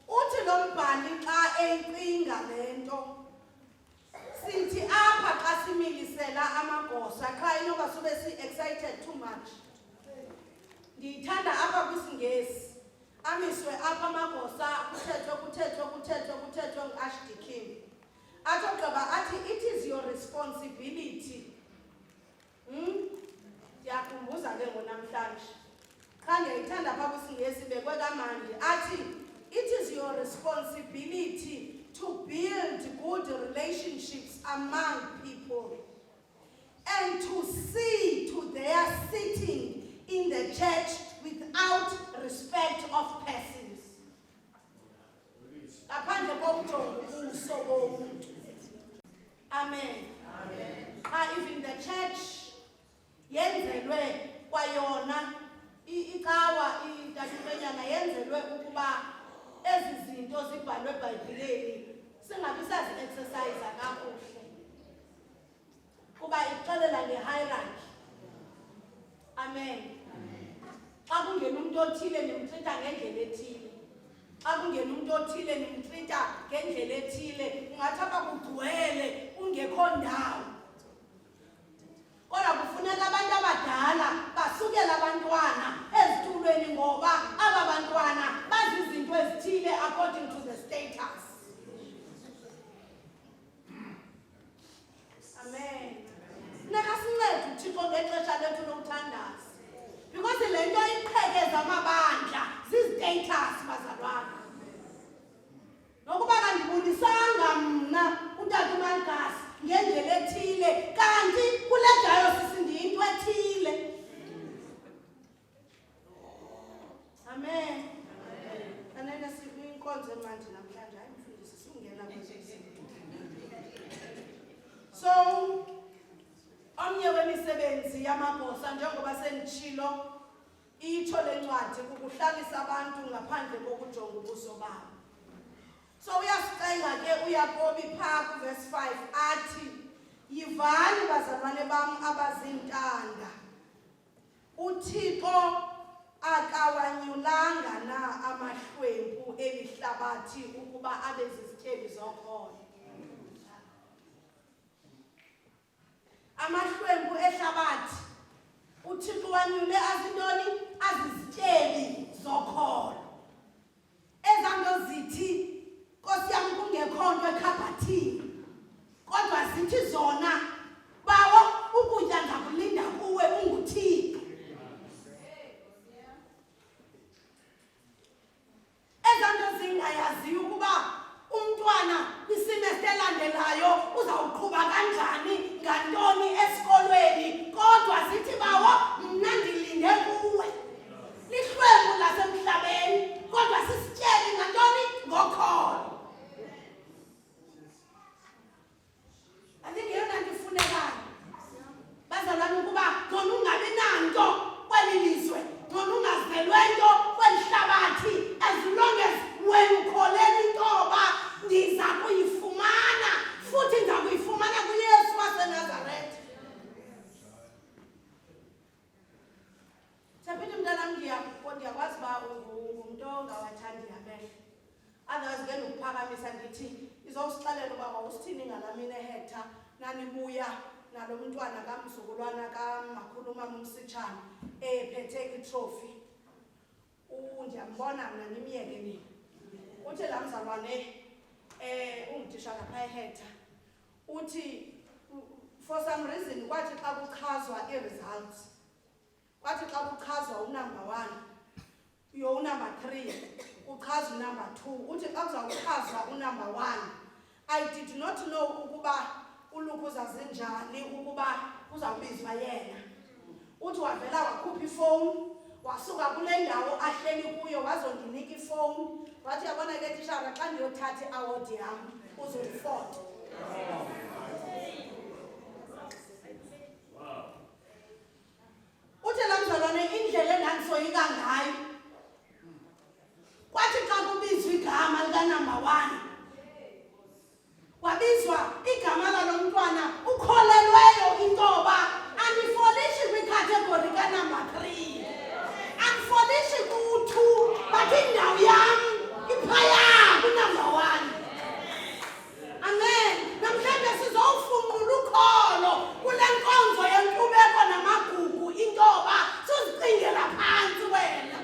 uthi lo mbhali xa eyicinga le nto sithi apha xa similisela amagosa qha inoba sube si-excited too much ndiyithanda apha kwisingesi amiswe apha amagosa kuthethwe ngu-Archdeacon athi ogqiba athi it is your responsibility ndiyakhumbuza ke ngonamhlanje qha ndiyayithanda apha kwisingesi bekwe kamandi athi it is your responsibility to build good relationships among people and to see to their sitting in the church without respect of persons. Ngaphandle kokujonga ubuso bomuntu. Amen. Even the church yenzelwe kwayona icawa idakumenyana yenzelwe ukuba ezi zinto zibhalwe eBhayibhileni singabi sazi-exercise kakuhle kuba ixelela nge-hierarchy amen xa kungena umuntu othile nimtrita ngendlela ethile xa kungena umuntu othile nimtrita ngendlela ethile ungathi apha kugcwele ungekho ndawo kodwa kufuneka abantu abadala basukele abantwana ezitulweni ngoba aba bantwana bazi izinto ezithile according to the status amen nakasincede uThixo ngexesha lethu lokuthandaza because le nto iqhekeza amabandla zizi-status bazalwana nokuba kandibulisanga mna utata uMalgasi ngendlela ethile kanti kule dayosisi ndiyinto ethile amen kanene siyinkonzo emandi namhlanje hayi mfundisi singena kwezinto so omnye wemisebenzi yamagosa njengoba senditshilo itsho le ncwadi kukuhlalisa abantu ngaphandle kokujonga ubuso babo uYakobi phaa kuverse 5 athi, yivani bazalwane bam abazintanda, uThixo akawanyulanga na amahlwempu elihlabathi ukuba abe zizityebi zokholo. Amahlwempu ehlabathi uThixo wanyule azintoni? Azizityebi zokholo. Ezanto zithi Nkosi yami kungekho nto ekhabhathini, kodwa zithi zona, bawo ukutya ndakulinda kuwe unguThixo. Ezanto zingayaziyo ukuba umntwana kwisemester elandelayo uzawuqhuba kanjani, ngantoni esikolweni, kodwa zithi bawo mna ndilinde kuwe. Lihlwempu lasemhlabeni, kodwa sisityebi ngantoni? Ngokholo. Andingeyona nto ifunekayo bazalwane ukuba nona ungabi nanto kweli lizwe, nona ungazelwe nto kweli hlabathi, as long as wena ukholelwa intoba ndiza kuyifumana, futhi ndiza kuyifumana kuYesu waseNazaretha. Saphithi mntanam, ndiyakwazi uba ungumntu ongawathandi amehlo. Otherwise ke nokuphakamisa ndithi izawusixelela uba wawusithini ngalaa mini eHector nanibuya nalo mntwana kamzukulwana kamakhulu umama uMsitshana ephethe itrofi. Ndiyambona mna nimyeke nini. Uthi laa mzalwane ungutitshala phaa eHector uthi for some reason kwathi xa kuchazwa ii-results, kwathi xa kuchazwa unumber 1 unumber 3 uchaza unumber 2, uthi xa kuzawuchazwa unumber 1, I did not know ukuba uLuke uzazinjani ukuba kuzawubizwa yena. Uthi wavela wakhupha ifowuni, wasuka kule ndawo ahleli kuyo wazondinika ifowuni, wathi yabona ke tishara, xa ndiyothatha i-award yam uzondifota. Uthi laa mzalwane indlela endandisoyika ngayo, kwathi xa kubizwa igama likanumber 1, wabizwa igama lalo mntwana ukholelweyo intoba andifolishi kwikhategori kanumber 3, andifolishi ku-2, but indawo yam iphaya kunumber 1. Amen. Namhlanje sizowufunqula ukholo kule nkonzo yenkcubeko namagugu intoba sizicingela phantsi wena.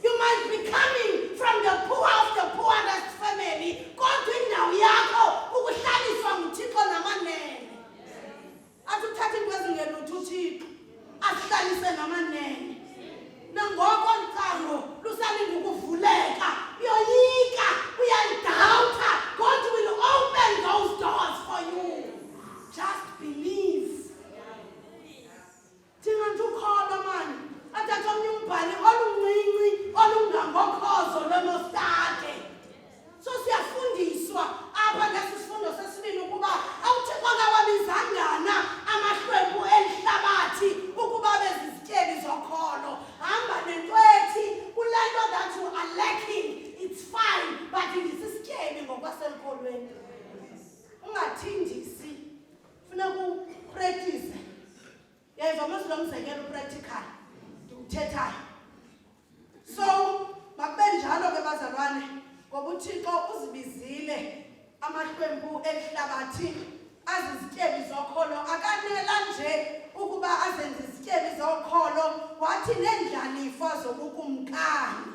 You might be coming from the poor of the poorest family, kodwa indawo yakho ukuhlaliswa nguThixo namanene. Athi uthatha into ezingelutho uThixo asihlalise namanene. Nangoko licango lusalinde ukuvuleka, uyoyika, uyayidawutha, God will open those doors for you. Just believe. Thina ukholo mani, athatha omnye umbhali oluncinci olungangokhozo lomostade. So siyafundiswa apha ngesi sifundo sesibini ukuba awuThixo akawabizangana amahlwempu elihlabathi ukuba bezizityebi zokholo. Hamba nento ethi kule nto that you are lacking, it's fine, but ndisisityebi ngokwasemkholweni. Ungathindisi, funeka upractice. Yeva mos lo mzekelo practical ndiwuthethayo. So makube njalo ke bazalwane, ngoba uThixo uzibizile amahlwempu elihlabathi azizityebi zokholo. Akanela nje ukuba azenze izityebi zokholo, wathi neendlalifa zobukumkani,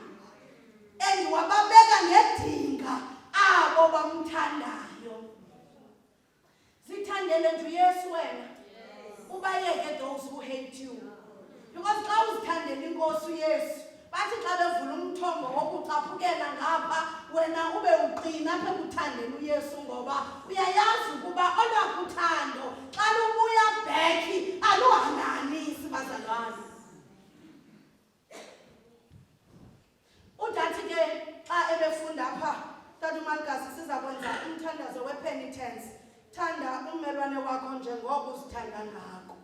and wababeka ngedinga abo bamthandayo. Zithandele nje uYesu wena, ubayeke those who hate you, because xa uzithandela inkosi uYesu, bathi xa bevula umthombo wokucaphukela ngapha, wena ube uqina apha ekuthandeni uYesu, ngoba uyayazi ukuba olwakho uthando xa lubuya back aluhanganisi bazalwane. Udathi ke xa ebefunda apha Tata uMalukazi siza kwenza umthandazo wepenitence, thanda ummelwane wakho njengoko uzithanda ngako.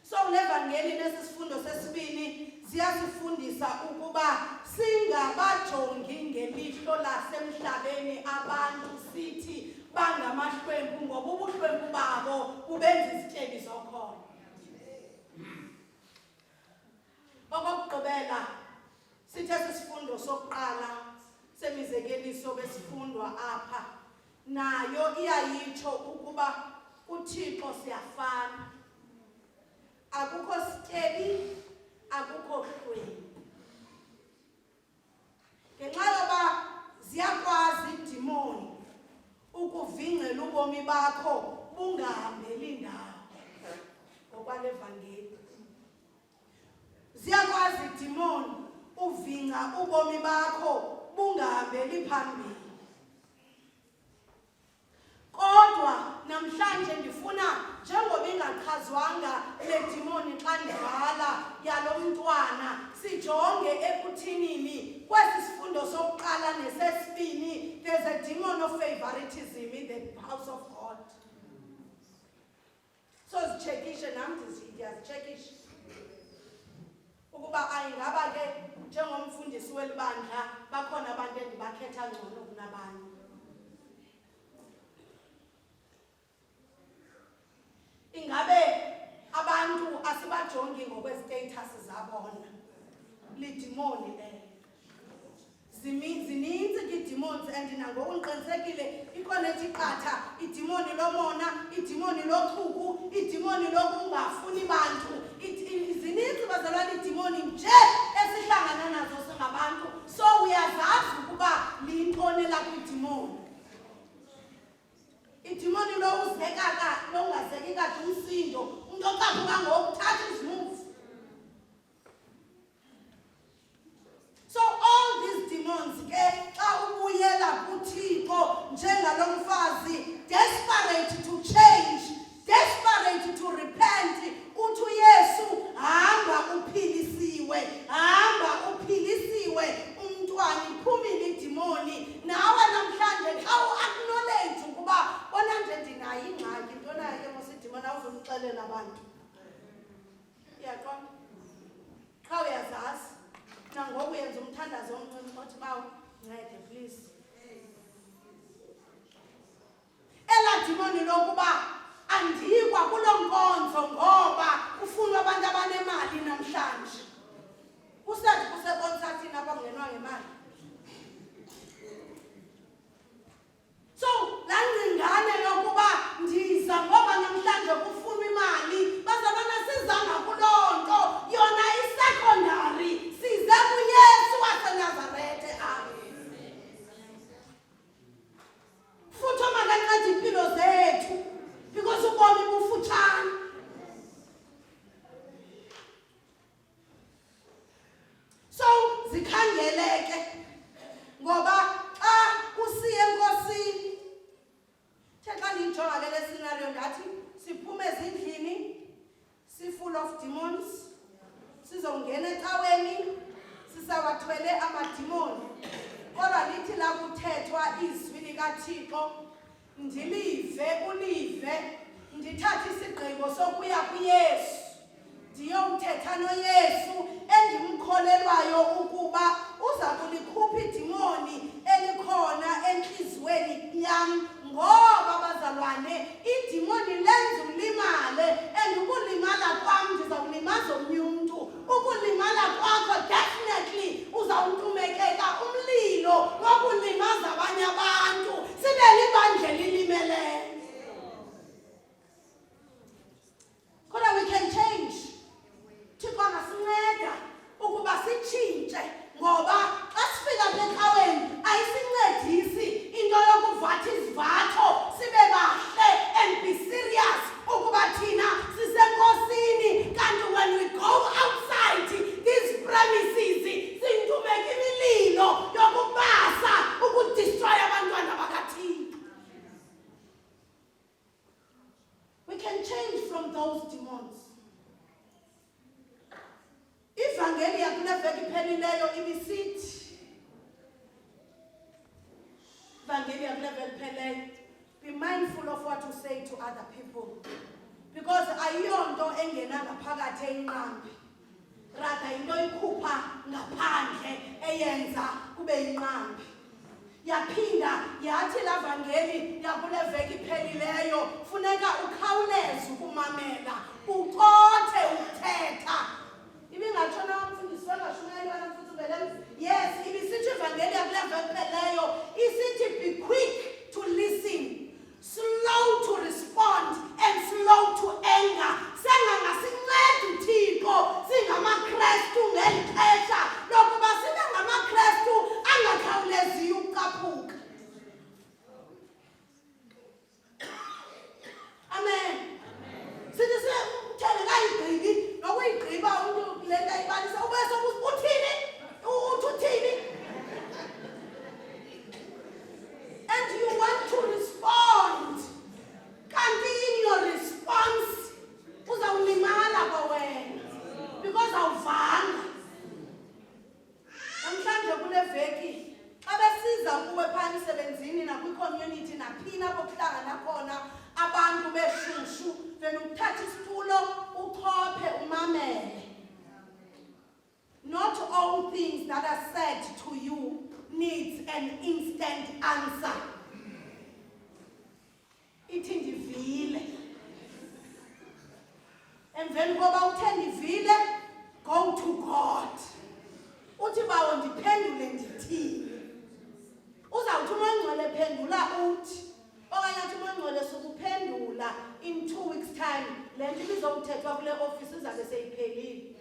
So So levangeli lesisifundo sesibini ziyasifundisa ukuba singabajongi ngelihlo lasemhlabeni abantu sithi bangamahlwempu ngoba ubuhlwempu babo bubenza izityebi zokhona. Okokugqibela sithe sisifundo sokuqala semizekeliso besifundwa apha nayo iyayitsho ukuba uThixo siyafana. Akukho sityebi, akukho hlwempu. Ngenxa yoba ziyakwazi idimoni ukuvingela ubomi bakho bungahambeli ndawo ngokwalevangeli. Ziyakwazi idimoni uvinga ubomi bakho bungahambeli phambili. Kodwa namhlanje ndifuna njengoba ingachazwanga le dimoni xa ndibhala yalo mntwana sijonge ekuthinini kwesi sifundo sokuqala nesesibini there's a demon of favoritism in the house of God. So zitshekishe nam ndiyazitshekishe ukuba ayingaba ke njengomfundisi welibandla bakhona abantu endibakhetha ngcono kunabanye. Ingabe abantu asibajongi ngokwestatus zabona lidimoni le. Zininzi kidemons and nangoku ndiqinisekile ikhona ethi qatha idimoni lomona, idimoni lochuku, idimoni lokungafuni bantu. Zininzi bazalwane idimoni nje esihlangana nazo singabantu. So uyazazi ukuba lintoni la kwidimoni. Idimoni lo uzekaka lo ungazeki kade umsindo umuntu oqhamuka ngokuthatha izimove. So all these demons ke xa ubuyela kuThixo njengalo mfazi desperate to change, desperate to repent, uthi uYesu hamba uphilisiwe, hamba uphilisiwe umntwana iphumile idimoni. Nawe namhlanje xa uacknowledge ukuba bona nje ndinayo ingxaki ntona ke mosidimoni awuzumxelela abantu. Iyaqonda? Xa uyazazi nangoku uyenza umthandazo omncinci othi bawo ncede please. Ela dimoni lokuba andikwa kulo nkonzo ngoba ufuna abantu abanemali namhlanje. Kusathi kusekonsathini apha kungenwa ngemali. So laa ngcingane yokuba ndiza ngoba namhlanje kufunwa imali bazabana sizanga kuloo nto yona isecondary. Size kuYesu waseNazarethe apha. Futhi makancede impilo zethu because ubomi bufutshane. So zikhangeleke ngoba xa usiye enkosini xa ndiyijonga ke le scenario ndathi siphume ezindlini si-full of demons sizongena ecaweni sisawathwele amadimoni. Kodwa lithi la kuthethwa izwi likaThixo ndilive ulive ndithathe isigqibo sokuya kuYesu ndiyomthetha noYesu endimkholelwayo ukuba uza kulikhupha idimoni elikhona entliziyweni yam. Ngoba bazalwane idimoni lenza ulimale and ukulimala kwam ndizawulimaza omnye umntu. Ukulimala kwakho definitely uzawuxhomekeka umlilo wokulimaza abanye abantu sibe libandla lilimeleyo. Kodwa we can change. Thixo angasinceda ukuba sitshintshe ngoba xa sifika apha ecaweni ayisincedisi into yokuvatha izivatho sibe bahle and be serious ukuba thina sisenkosini. Kanti when we go outside these premises sintumeka imililo yokubasa ukudestroy abantwana bakaThixo. We can change from those demons. Ivangeli yakule veki iphelileyo ibisithi ivangeli yakule veki iphelileyo, be mindful of what you say to other people. because ayiyonto engena ngaphakathi enqambi, rather into ikhupha ngaphandle eyenza kube inqambi. Yaphinda yathi la vangeli yakule veki iphelileyo funeka ukhawuleze ukumamela, ucothe ukuthetha. Ibingatshona umfundisi wangashumayeli wanamfuthu velele. Yes, ibisithi ivangeli yakule veki iphelileyo isithi be quick to listen, slow to respond and slow to anger. Sengangasinceda uThixo singamaKrestu ngeli xesha lokuba sibe ngamaKrestu angakhawuleziyo ukucaphuka. Amen. Sithi sithele kayigqibi nokuyigqiba umuntu le nto ayibalisa ube sokuthini? Uthini? And you want to respond. Kanti in your response uzawulimala kwawena because awuvanga. Namhlanje kule veki xa besiza kuwe phana emsebenzini nakwi-community naphina apho kuhlangana khona abantu beshushu, vele uthatha isitulo uchophe umamele. Not all things that are said to you needs an instant answer. Ithi ndivile. Emveni koba uthe ndivile, go to God. Uthi bawo ndiphendule ndithini. Uzawuthi uMangcwele phendula uthi, okanye athi uMangcwele sukuphendula in 2 weeks time, le nto ibizowuthethwa kule office izabe seyiphelile.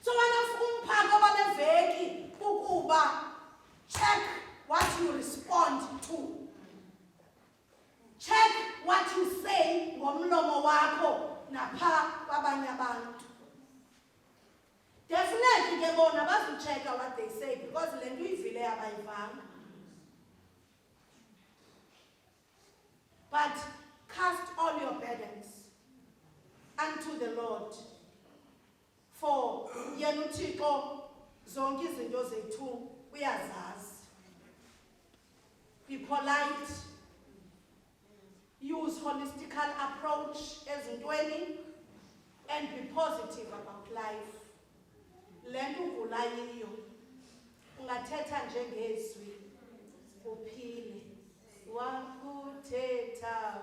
So umphako waleveki ukuba check what you respond to. Check what you say ngomlomo wakho napha kwabanye abantu. Definitely ke bona bazuchecka what they say because le nto uyivile abayivanga. But cast all your burdens unto the Lord. For yena uThixo zonke izinto zethu uyazazi. Be polite. Use holistical approach ezintweni and be positive about life. Le nto uvula yiyo ungathetha njengezwi uphile. Wakuthetha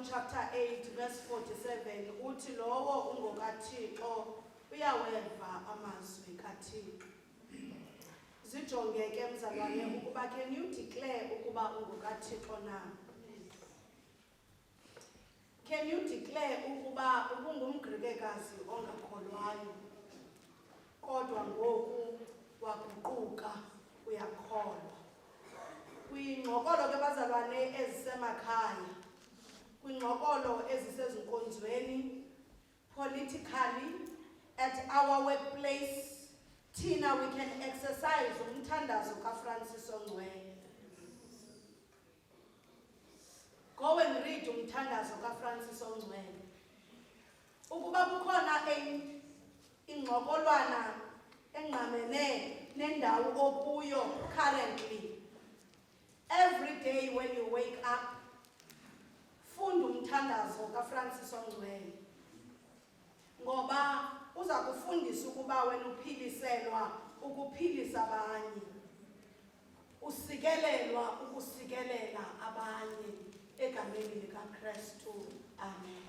chapter 8 verse 47 uthi lowo ungokaThixo uyaweva amazwi kaThixo. Zijongeke mzalwane ukuba can you declare ukuba ungokaThixo na? Can you declare ukuba ubungumGrikekazi ongakholwayo kodwa ngoku waguquka uyakholwa? Kwingxokolo ke bazalwane ezisemakhaya, kwingxokolo ezisezinkonzweni, politically, at our workplace, thina we can exercise umthandazo kaFrancis Ongcwele. Go and read umthandazo kaFrancis Ongcwele. Ukuba kukhona ingxokolwana engqamene nendawo okuyo currently, every day when you wake up, funda umthandazo kaFrancis Ongcwele. Ngoba uza kufundisa ukuba wena uphiliselwa ukuphilisa abanye, usikelelwa ukusikelela abanye egameni likaKristu. Amen.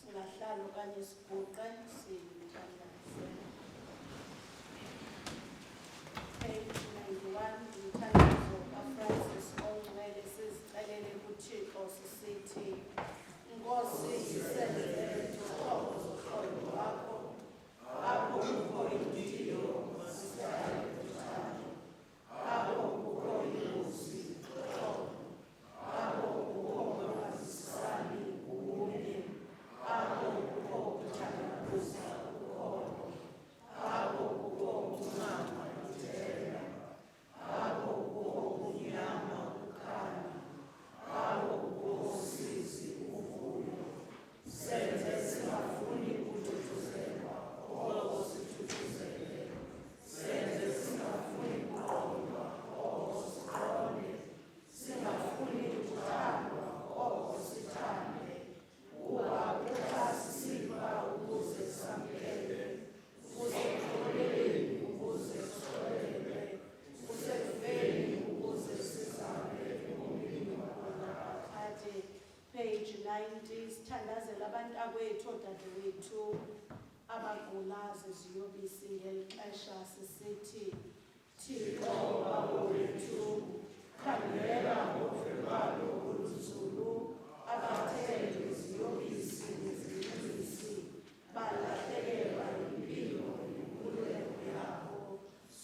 Singahlala okanye siguqe simthandaze. Page 91 umthandazo kaFrancis Ongcwele sizicelele kuThixo sisithi, Nkosi sisenzele uxolo wakho apho 90 sithandazela abantakwethu oodadewethu abagula ziziyobisi ngeli xesha sisithi Thixo Baba wethu khangela ngovelwano olunzulu abathe ngeziyobisi neziyobisi balahlekelwa yimpilo nenkululeko yabo.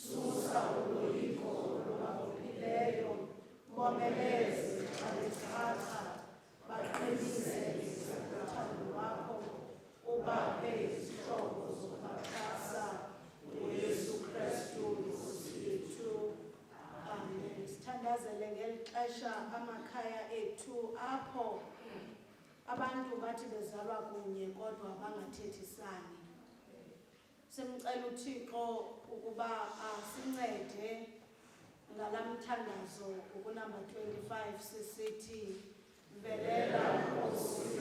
Susa uloyiko lwababophileyo, bomeleze xa bechatha, baqiniseke ngothando lwakho, ubaphe izihlobo zokubaxhasa uYesu Kristu Nkosi yethu. Amen. Sithandazele ngeli xesha amakhaya ethu apho abantu bathi bezalwa kunye kodwa bangathethisani. Simcela uThixo ukuba asincede ngalamthandazo ukunamba 25 sisithi velela Nkosi